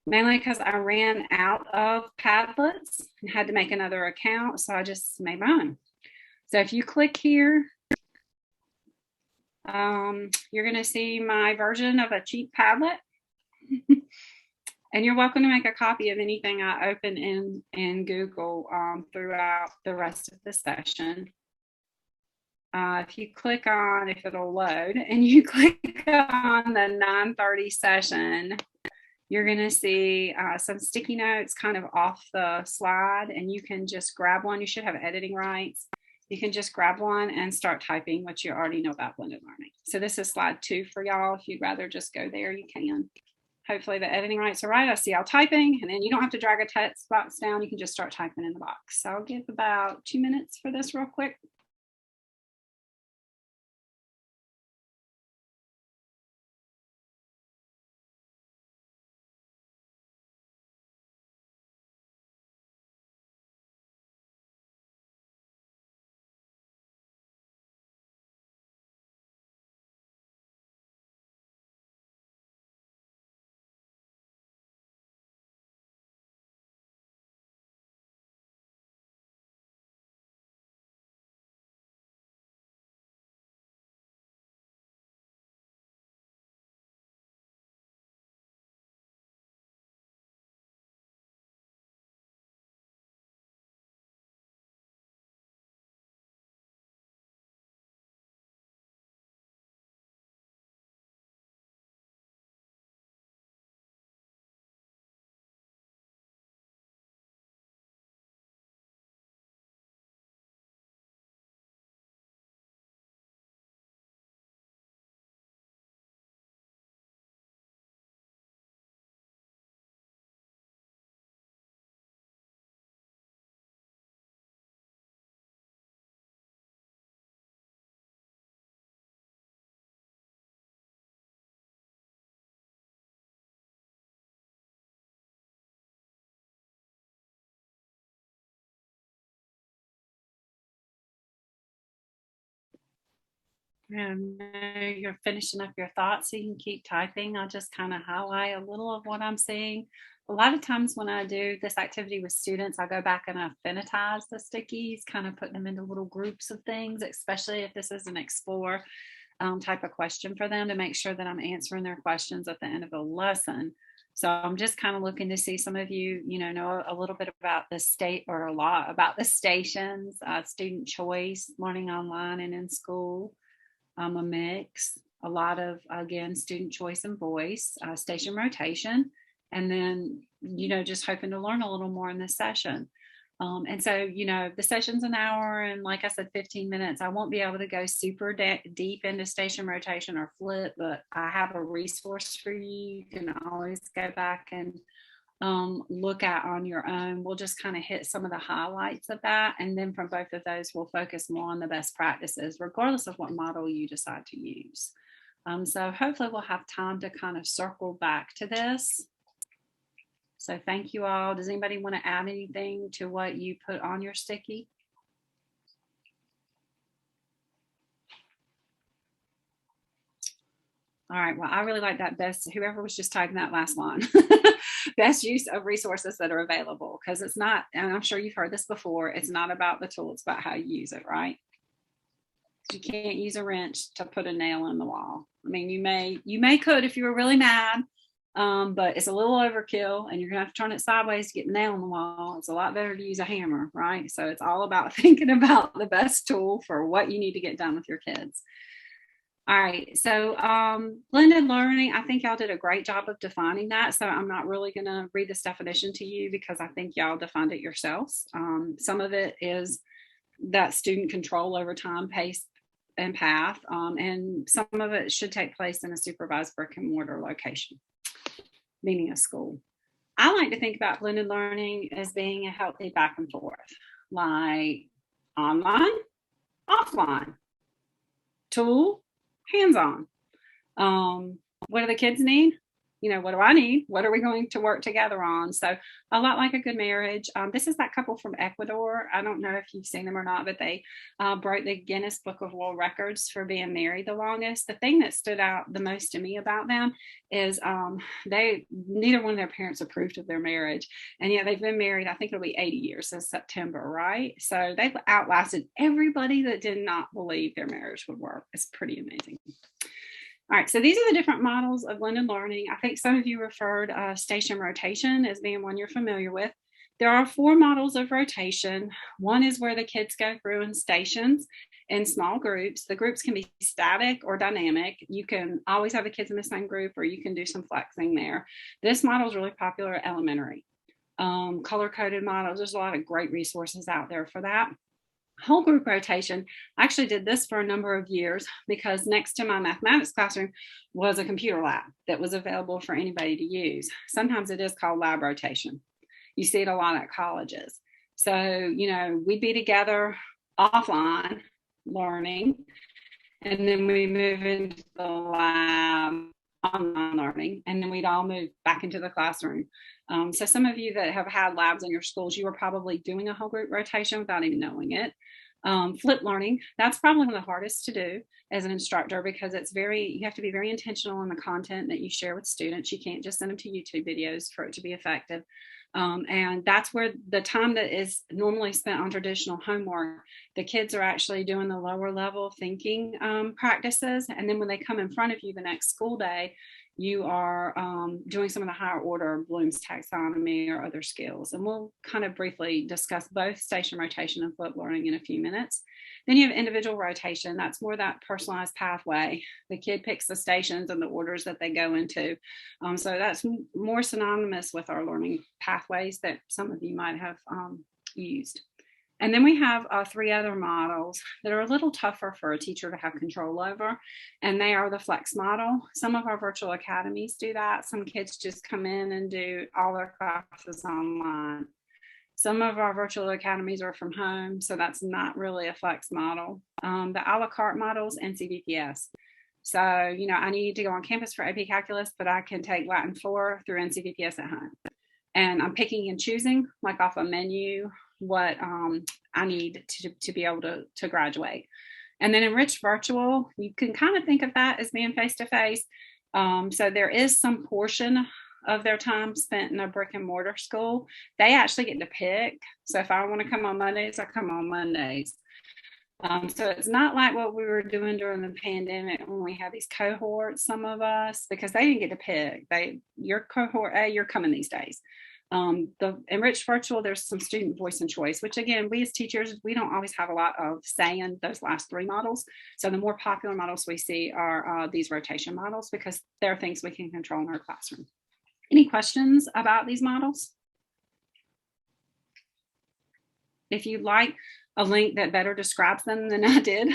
Mainly because I ran out of Padlets and had to make another account, so I just made my own. So if you click here, you're going to see my version of a cheap Padlet. And you're welcome to make a copy of anything I open in Google throughout the rest of the session. If you click on, if it'll load, and you click on the 9:30 session, you're going to see some sticky notes kind of off the slide, and you can just grab one. You should have editing rights. You can just grab one and start typing what you already know about blended learning. So this is slide 2 for y'all. If you'd rather just go there, you can. Hopefully the editing rights are right. I see y'all typing, and then you don't have to drag a text box down. You can just start typing in the box. So I'll give about 2 minutes for this real quick. And you're finishing up your thoughts, so you can keep typing. I'll just kind of highlight a little of what I'm seeing. A lot of times when I do this activity with students, I go back and I affinitize the stickies, kind of put them into little groups of things, especially if this is an explore type of question for them, to make sure that I'm answering their questions at the end of the lesson. So I'm just kind of looking to see some of you, know a little bit about the state, or a lot about the stations, student choice, learning online and in school. A mix, a lot of, again, student choice and voice, station rotation, and then, just hoping to learn a little more in this session. And so, the session's an hour, and like I said, 15 minutes. I won't be able to go super deep into station rotation or flip, but I have a resource for you. You can always go back and look at on your own. We'll just kind of hit some of the highlights of that. And then from both of those, we'll focus more on the best practices, regardless of what model you decide to use. So hopefully we'll have time to kind of circle back to this. So thank you all. Does anybody want to add anything to what you put on your sticky? All right, well, I really like that best, whoever was just typing that last line, best use of resources that are available, because it's not, and I'm sure you've heard this before, it's not about the tool, it's about how you use it, right? You can't use a wrench to put a nail in the wall. I mean, you may could if you were really mad, but it's a little overkill, and you're gonna have to turn it sideways to get the nail in the wall. It's a lot better to use a hammer, right? So it's all about thinking about the best tool for what you need to get done with your kids. All right, so blended learning, I think y'all did a great job of defining that. So I'm not really going to read this definition to you, because I think y'all defined it yourselves. Some of it is that student control over time, pace, and path, and some of it should take place in a supervised brick and mortar location, meaning a school. I like to think about blended learning as being a healthy back and forth, like online, offline, tool, hands-on. What do the kids need? What do I need? What are we going to work together on? So a lot like a good marriage. This is that couple from Ecuador. I don't know if you've seen them or not, but they broke the Guinness Book of World Records for being married the longest. The thing that stood out the most to me about them is neither one of their parents approved of their marriage. And yet they've been married, I think it'll be 80 years this September, right? So they've outlasted everybody that did not believe their marriage would work. It's pretty amazing. All right, so these are the different models of blended learning. I think some of you referred station rotation as being one you're familiar with. There are 4 models of rotation. One is where the kids go through in stations in small groups. The groups can be static or dynamic. You can always have the kids in the same group, or you can do some flexing there. This model is really popular at elementary. Color-coded models, there's a lot of great resources out there for that. Whole group rotation, I actually did this for a number of years because next to my mathematics classroom was a computer lab that was available for anybody to use. Sometimes it is called lab rotation. You see it a lot at colleges. So, we'd be together offline learning, and then we move into the lab online learning, and then we'd all move back into the classroom. So some of you that have had labs in your schools, you were probably doing a whole group rotation without even knowing it. Flip learning, that's probably one of the hardest to do as an instructor because you have to be very intentional in the content that you share with students. You can't just send them to YouTube videos for it to be effective. And that's where the time that is normally spent on traditional homework, the kids are actually doing the lower level thinking practices. And then when they come in front of you the next school day, you are doing some of the higher order Bloom's taxonomy or other skills. And we'll kind of briefly discuss both station rotation and flip learning in a few minutes. Then you have individual rotation. That's more that personalized pathway. The kid picks the stations and the orders that they go into. So that's more synonymous with our learning pathways that some of you might have used. And then we have 3 other models that are a little tougher for a teacher to have control over, and they are the flex model. Some of our virtual academies do that. Some kids just come in and do all their classes online. Some of our virtual academies are from home, so that's not really a flex model. The a la carte models and NCVPS. So, I need to go on campus for AP Calculus, but I can take Latin 4 through NCVPS at home. And I'm picking and choosing, like off a menu, what I need to be able to graduate. And then enriched virtual, you can kind of think of that as being face-to-face. So there is some portion of their time spent in a brick and mortar school. They actually get to pick. So if I want to come on Mondays, I come on Mondays. So it's not like what we were doing during the pandemic when we had these cohorts, some of us, because they didn't get to pick. Your cohort A, you're coming these days. The enriched virtual, there's some student voice and choice, which again, we as teachers, we don't always have a lot of say in those last 3 models. So the more popular models we see are these rotation models because they're things we can control in our classroom. Any questions about these models? If you'd like a link that better describes them than I did,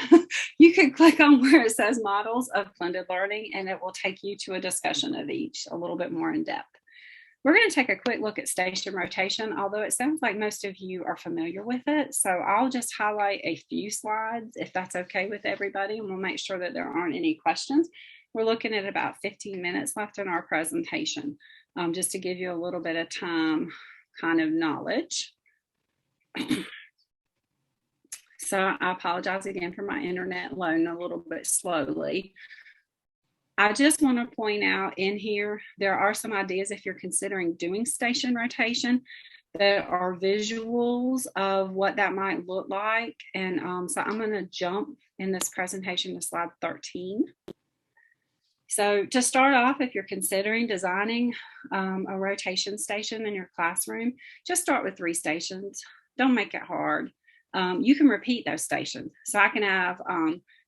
you can click on where it says models of blended learning and it will take you to a discussion of each a little bit more in depth. We're going to take a quick look at station rotation, although it sounds like most of you are familiar with it. So I'll just highlight a few slides if that's okay with everybody, and we'll make sure that there aren't any questions. We're looking at about 15 minutes left in our presentation, just to give you a little bit of time kind of knowledge. So I apologize again for my internet loading a little bit slowly. I just want to point out in here, there are some ideas if you're considering doing station rotation that are visuals of what that might look like. And so I'm going to jump in this presentation to slide 13. So to start off, if you're considering designing a rotation station in your classroom, just start with 3 stations. Don't make it hard. You can repeat those stations. So I can have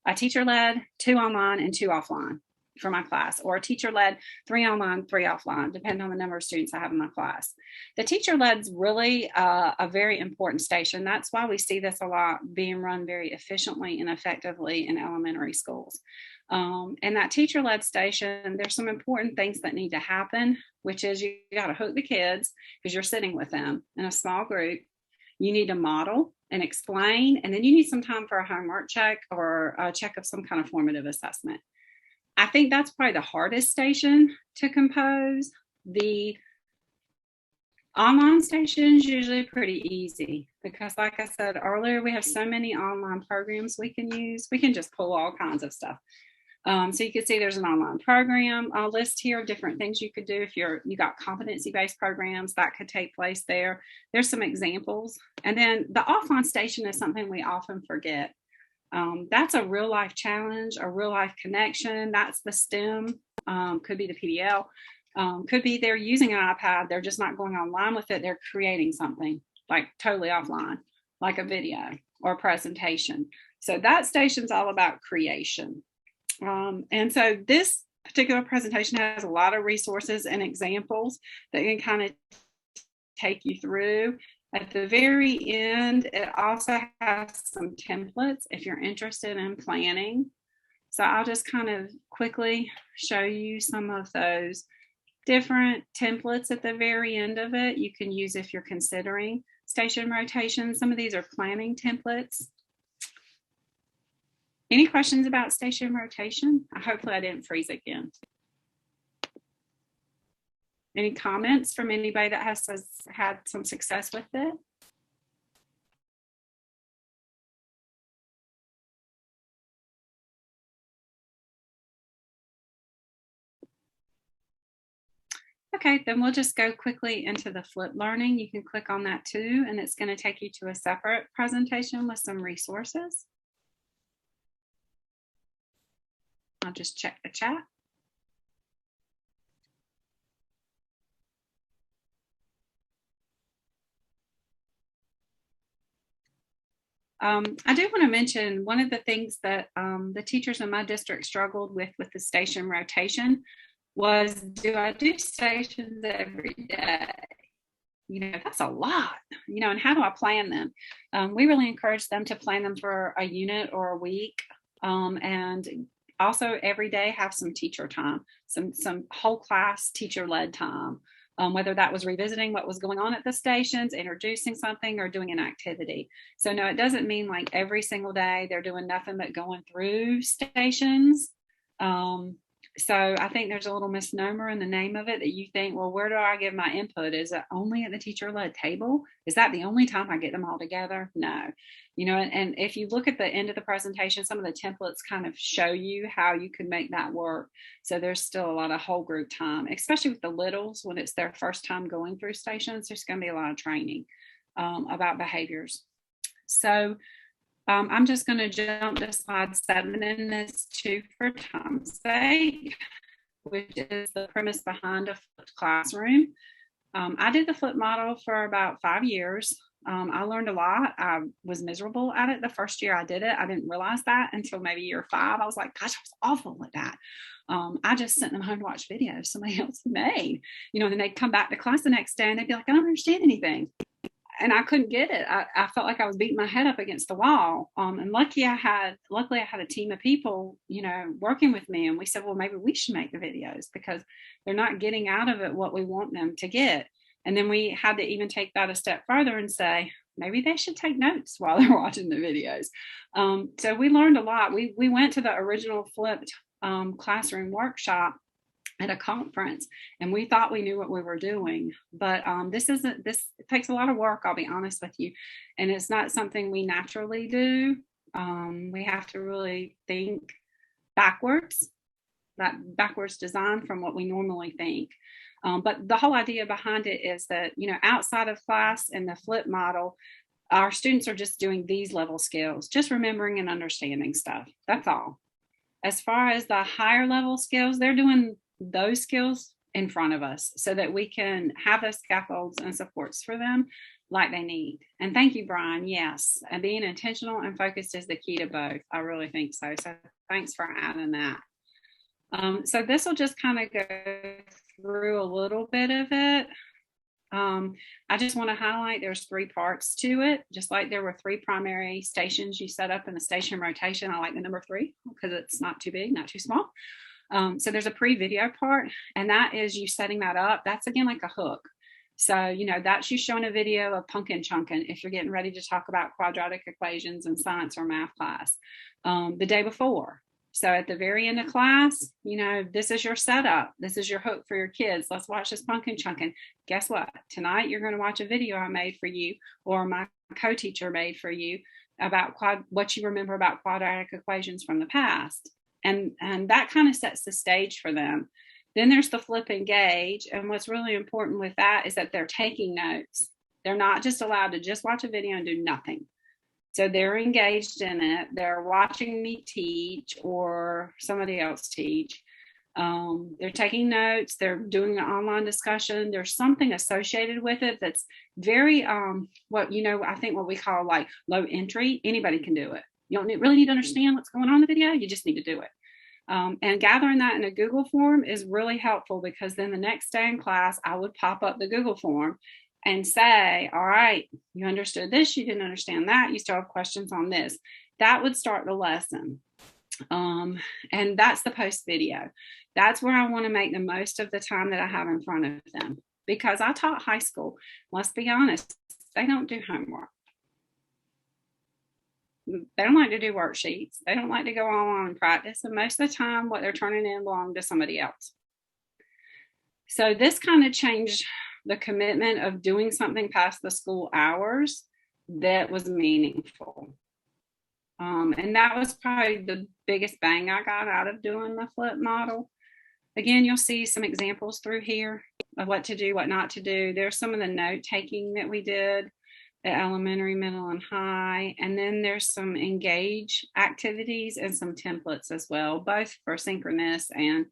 a teacher-led, 2 online, and 2 offline for my class, or a teacher-led 3 online, 3 offline, depending on the number of students I have in my class. The teacher-led is really a very important station. That's why we see this a lot being run very efficiently and effectively in elementary schools. And that teacher-led station, there's some important things that need to happen, which is you got to hook the kids because you're sitting with them in a small group. You need to model and explain, and then you need some time for a homework check or a check of some kind of formative assessment. I think that's probably the hardest station to compose. The online station is usually pretty easy because, like I said earlier, we have so many online programs we can use. We can just pull all kinds of stuff. So you can see there's an online program list here of different things you could do. If you got competency-based programs, that could take place there. There's some examples. And then the offline station is something we often forget. That's a real life challenge, a real life connection. That's the STEM, could be the PDL, could be they're using an iPad. They're just not going online with it. They're creating something like totally offline, like a video or a presentation. So that station's all about creation. And so this particular presentation has a lot of resources and examples that can kind of take you through. At the very end, it also has some templates if you're interested in planning. So I'll just kind of quickly show you some of those different templates at the very end of it. You can use if you're considering station rotation. Some of these are planning templates. Any questions about station rotation? Hopefully I didn't freeze again. Any comments from anybody that has had some success with it? Okay, then we'll just go quickly into the flip learning. You can click on that too, and it's going to take you to a separate presentation with some resources. I'll just check the chat. I do want to mention one of the things that the teachers in my district struggled with the station rotation was, do I do stations every day? You know, that's a lot, you know, and how do I plan them? We really encourage them to plan them for a unit or a week. And also every day have some teacher time, some whole class teacher-led time. Whether that was revisiting what was going on at the stations, introducing something, or doing an activity. So no, it doesn't mean like every single day they're doing nothing but going through stations. So I think there's a little misnomer in the name of it that you think, well, where do I give my input? Is it only at the teacher-led table? Is that the only time I get them all together? No. You know, and if you look at the end of the presentation, some of the templates kind of show you how you could make that work. So there's still a lot of whole group time, especially with the littles when it's their first time going through stations. There's going to be a lot of training about behaviors. So I'm just going to jump to slide 7 in this too for time's sake, which is the premise behind a flipped classroom. I did the flip model for about 5 years. I learned a lot. I was miserable at it the first year I did it. I didn't realize that until maybe year 5. I was like, gosh, I was awful at that. I just sent them home to watch videos somebody else made, you know, and then they'd come back to class the next day and they'd be like, I don't understand anything. And I couldn't get it. I felt like I was beating my head up against the wall. And luckily I had a team of people, you know, working with me. And we said, well, maybe we should make the videos because they're not getting out of it what we want them to get. And then we had to even take that a step further and say, maybe they should take notes while they're watching the videos. So we learned a lot. We went to the original flipped classroom workshop at a conference, and we thought we knew what we were doing, but this it takes a lot of work, I'll be honest with you, and it's not something we naturally do. We have to really think backwards design from what we normally think. But the whole idea behind it is that, you know, outside of class and the flip model, our students are just doing these level skills, just remembering and understanding stuff. That's all. As far as the higher level skills, they're doing those skills in front of us so that we can have those scaffolds and supports for them like they need. And thank you, Brian. Yes, and being intentional and focused is the key to both. I really think so. So thanks for adding that. So this will just kind of go through a little bit of it. I just want to highlight there's 3 parts to it. Just like there were 3 primary stations you set up in the station rotation. I like the number 3 because it's not too big, not too small. So there's a pre-video part, and that is you setting that up. That's again like a hook. So, you know, that's you showing a video of pumpkin chunking if you're getting ready to talk about quadratic equations in science or math class the day before. So at the very end of class, you know, this is your setup. This is your hook for your kids. Let's watch this pumpkin chunking. Guess what? Tonight, you're going to watch a video I made for you, or my co-teacher made for you, about what you remember about quadratic equations from the past. And that kind of sets the stage for them. Then there's the flip engage. And what's really important with that is that they're taking notes. They're not just allowed to just watch a video and do nothing. So they're engaged in it. They're watching me teach or somebody else teach. They're taking notes. They're doing an online discussion. There's something associated with it that's very, I think what we call like low entry. Anybody can do it. You don't really need to understand what's going on in the video. You just need to do it. And gathering that in a Google form is really helpful because then the next day in class, I would pop up the Google form and say, all right, you understood this, you didn't understand that, you still have questions on this. That would start the lesson. And that's the post video. That's where I want to make the most of the time that I have in front of them, because I taught high school. Let's be honest, they don't do homework. They don't like to do worksheets. They don't like to go online and practice. And most of the time, what they're turning in belong to somebody else. So this kind of changed the commitment of doing something past the school hours that was meaningful. And that was probably the biggest bang I got out of doing the flip model. Again, you'll see some examples through here of what to do, what not to do. There's some of the note taking that we did at elementary, middle, and high. And then there's some engage activities and some templates as well, both for synchronous and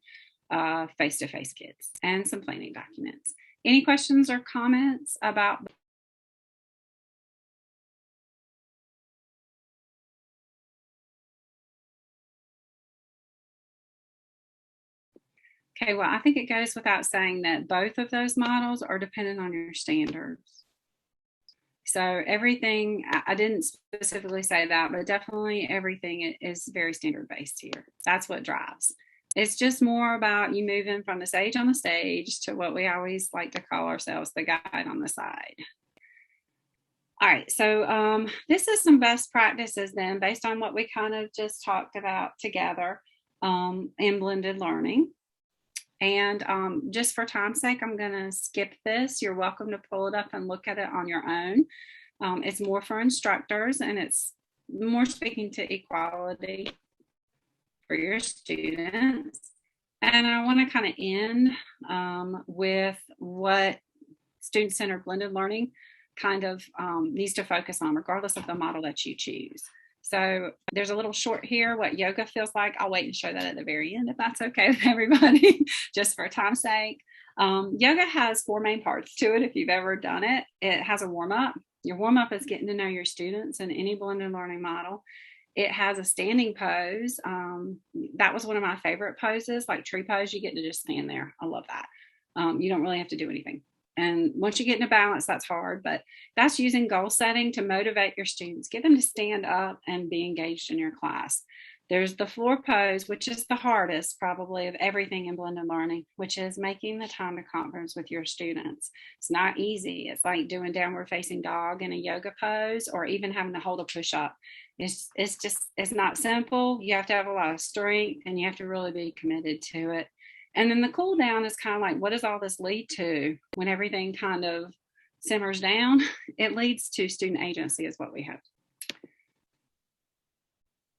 face-to-face kids, and some planning documents. Any questions or comments about? Okay, well, I think it goes without saying that both of those models are dependent on your standards. So everything, I didn't specifically say that, but definitely everything is very standard based here. That's what drives. It's just more about you moving from the sage on the stage to what we always like to call ourselves the guide on the side. All right, so this is some best practices then based on what we kind of just talked about together in blended learning. And just for time's sake, I'm going to skip this. You're welcome to pull it up and look at it on your own. It's more for instructors, and it's more speaking to equality for your students. And I want to kind of end with what student-centered blended learning kind of needs to focus on, regardless of the model that you choose. So there's a little short here, what yoga feels like. I'll wait and show that at the very end, if that's okay with everybody, just for time's sake. Yoga has 4 main parts to it. If you've ever done it, it has a warm-up. Your warm-up is getting to know your students in any blended learning model. It has a standing pose. That was one of my favorite poses, like tree pose. You get to just stand there. I love that. You don't really have to do anything. And once you get into balance, that's hard, but that's using goal setting to motivate your students, get them to stand up and be engaged in your class. There's the floor pose, which is the hardest probably of everything in blended learning, which is making the time to conference with your students. It's not easy. It's like doing downward facing dog in a yoga pose, or even having to hold a push-up. It's not simple. You have to have a lot of strength, and you have to really be committed to it. And then the cool down is kind of like, what does all this lead to when everything kind of simmers down? It leads to student agency is what we have.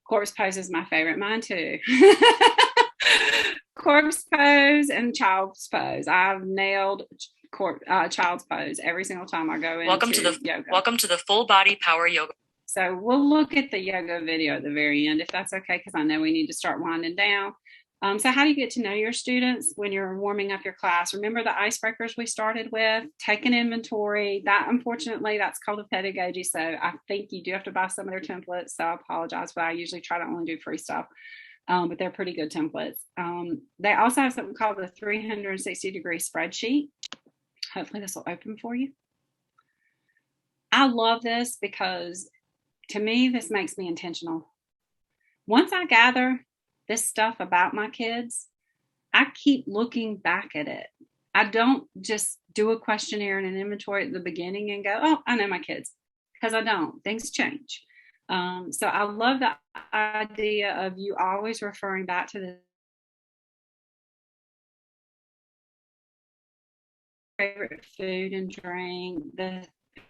Corpse pose is my favorite, mine too. Corpse pose and child's pose. I've nailed child's pose every single time I go into yoga. Welcome to the full body power yoga. So we'll look at the yoga video at the very end, if that's okay, because I know we need to start winding down. So how do you get to know your students when you're warming up your class? Remember the icebreakers we started with? Take an inventory. That, unfortunately, that's called a pedagogy. So I think you do have to buy some of their templates. So I apologize, but I usually try to only do free stuff. But they're pretty good templates. They also have something called the 360-degree spreadsheet. Hopefully this will open for you. I love this because to me, this makes me intentional. Once I gather this stuff about my kids, I keep looking back at it. I don't just do a questionnaire and an inventory at the beginning and go, oh, I know my kids, because I don't. Things change. So I love the idea of you always referring back to the favorite food and drink, the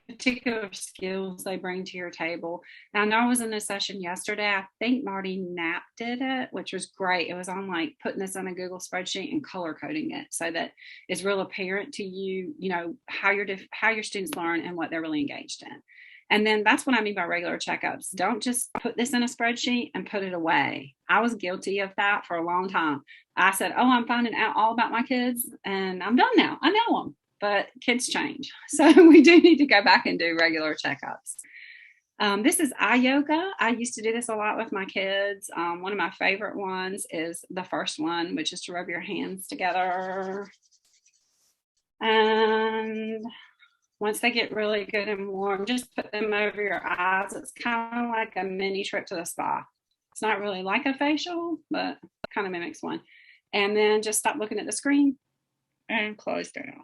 particular skills they bring to your table. Now, I know I was in a session yesterday. I think Marty Knapp did it, which was great. It was on like putting this on a Google spreadsheet and color coding it so that it's real apparent to you, you know, how your students learn and what they're really engaged in. And then that's what I mean by regular checkups. Don't just put this in a spreadsheet and put it away. I was guilty of that for a long time. I said, oh, I'm finding out all about my kids and I'm done now. I know them. But kids change. So we do need to go back and do regular checkups. This is eye yoga. I used to do this a lot with my kids. One of my favorite ones is the first one, which is to rub your hands together. And Once they get really good and warm, just put them over your eyes. It's kind of like a mini trip to the spa. It's not really like a facial, but kind of mimics one. And then just stop looking at the screen and close down.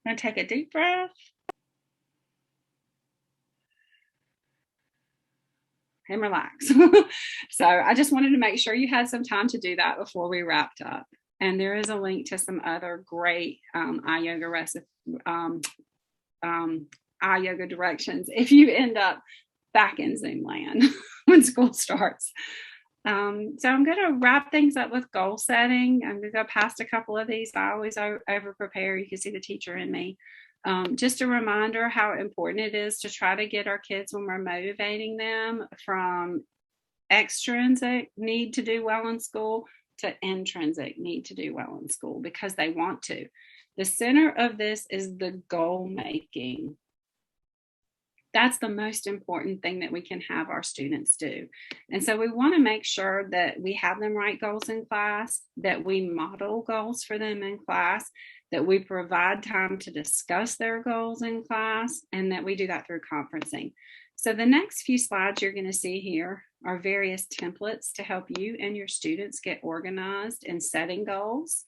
And take a deep breath. And relax. So I just wanted to make sure you had some time to do that before we wrapped up. And there is a link to some other great eye yoga eye yoga directions if you end up back in Zoom land when school starts. So I'm going to wrap things up with goal setting. I'm going to go past a couple of these. I always over prepare. You can see the teacher in me. Just a reminder how important it is to try to get our kids, when we're motivating them, from extrinsic need to do well in school to intrinsic need to do well in school, because they want to. The center of this is the goal making. That's the most important thing that we can have our students do. And so we want to make sure that we have them write goals in class, that we model goals for them in class, that we provide time to discuss their goals in class, and that we do that through conferencing. So the next few slides you're going to see here are various templates to help you and your students get organized in setting goals.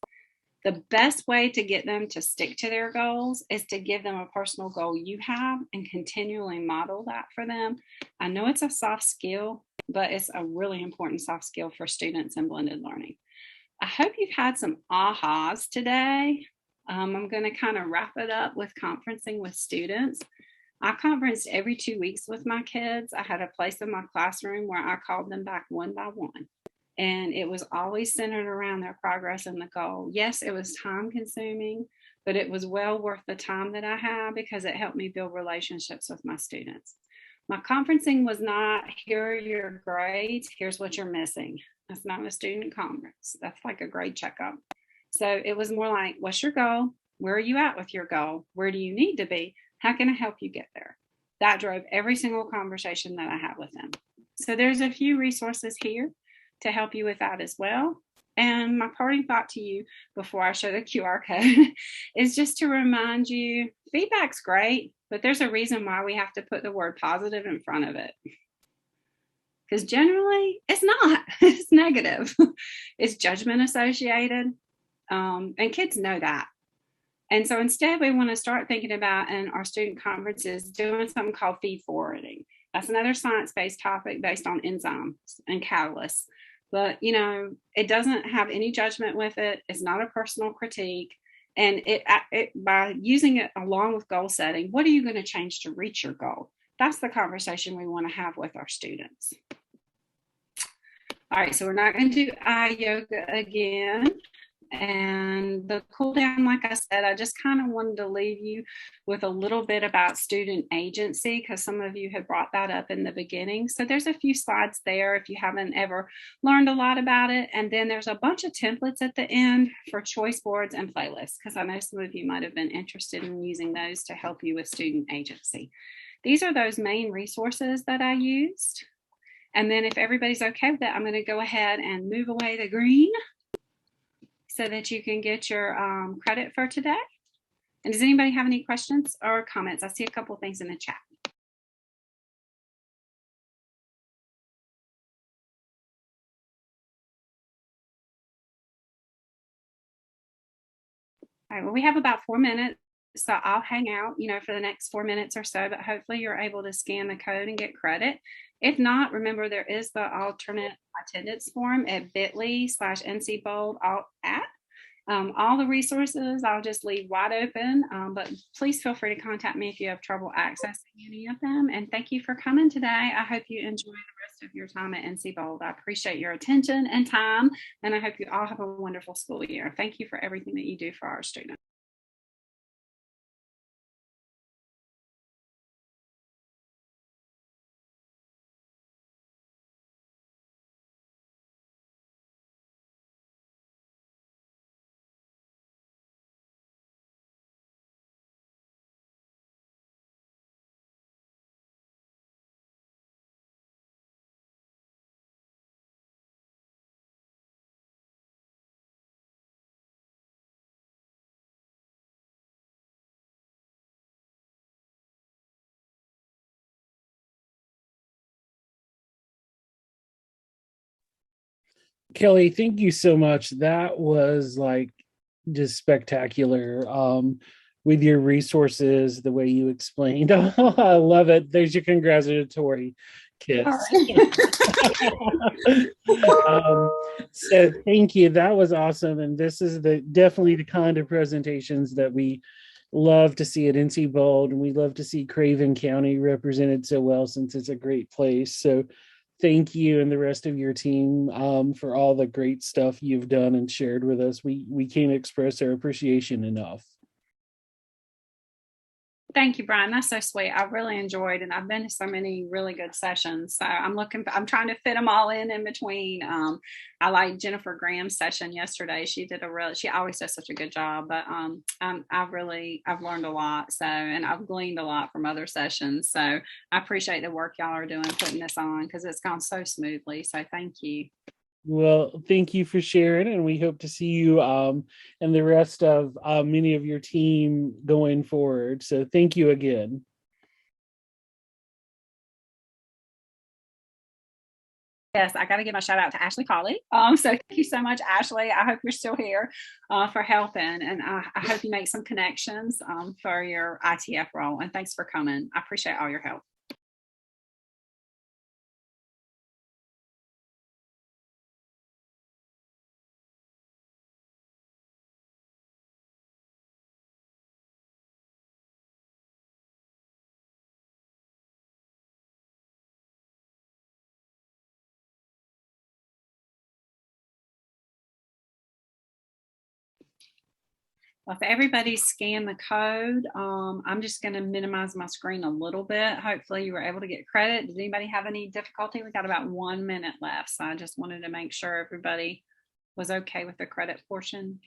The best way to get them to stick to their goals is to give them a personal goal you have and continually model that for them. I know it's a soft skill, but it's a really important soft skill for students in blended learning. I hope you've had some ahas today. I'm going to kind of wrap it up with conferencing with students. I conferenced every 2 weeks with my kids. I had a place in my classroom where I called them back one by one. And it was always centered around their progress and the goal. Yes, it was time consuming, but it was well worth the time that I had, because it helped me build relationships with my students. My conferencing was not, here are your grades, here's what you're missing. That's not a student conference. That's like a grade checkup. So it was more like, what's your goal? Where are you at with your goal? Where do you need to be? How can I help you get there? That drove every single conversation that I had with them. So there's a few resources here to help you with that as well. And my parting thought to you before I show the QR code is just to remind you, feedback's great, but there's a reason why we have to put the word positive in front of it. Because generally it's not, it's negative. It's judgment associated. And kids know that. And so instead we want to start thinking about, in our student conferences, doing something called feed forwarding. That's another science-based topic based on enzymes and catalysts. But, you know, it doesn't have any judgment with it. It's not a personal critique. And by using it along with goal setting, what are you going to change to reach your goal? That's the conversation we want to have with our students. All right, so we're not going to do eye yoga again. And the cool down, like I said, I just kind of wanted to leave you with a little bit about student agency, because some of you had brought that up in the beginning. So there's a few slides there if you haven't ever learned a lot about it. And then there's a bunch of templates at the end for choice boards and playlists, because I know some of you might have been interested in using those to help you with student agency. These are those main resources that I used. And then if everybody's okay with that, I'm going to go ahead and move away the green so that you can get your credit for today. And does anybody have any questions or comments? I see a couple things in the chat. All right, well, we have about 4 minutes, so I'll hang out, you know, for the next 4 minutes or so, but hopefully you're able to scan the code and get credit. If not, remember there is the alternate attendance form at bit.ly/NCBold at. All the resources I'll just leave wide open, but please feel free to contact me if you have trouble accessing any of them. And thank you for coming today. I hope you enjoy the rest of your time at NC Bold. I appreciate your attention and time, and I hope you all have a wonderful school year. Thank you for everything that you do for our students. Kelly, thank you so much. That was like just spectacular. With your resources, the way you explained. Oh, I love it. There's your congratulatory All kiss. right. So thank you. That was awesome. And this is definitely the kind of presentations that we love to see at NC Bold, and we love to see Craven County represented so well since it's a great place. So thank you and the rest of your team for all the great stuff you've done and shared with us. We can't express our appreciation enough. Thank you, Brian. That's so sweet. I really enjoyed, and I've been to so many really good sessions. So I'm trying to fit them all in between. I like Jennifer Graham's session yesterday. She always does such a good job, but I've learned a lot. So, and I've gleaned a lot from other sessions. So I appreciate the work y'all are doing, putting this on, because it's gone so smoothly. So thank you. Well, thank you for sharing, and we hope to see you and the rest of many of your team going forward. So thank you again. Yes, I got to give my shout out to Ashley Colley. So thank you so much, Ashley. I hope you're still here for helping, and I hope you make some connections for your ITF role. And thanks for coming. I appreciate all your help. Well, if everybody scanned the code, I'm just going to minimize my screen a little bit. Hopefully you were able to get credit. Does anybody have any difficulty? We got about 1 minute left. So I just wanted to make sure everybody was okay with the credit portion.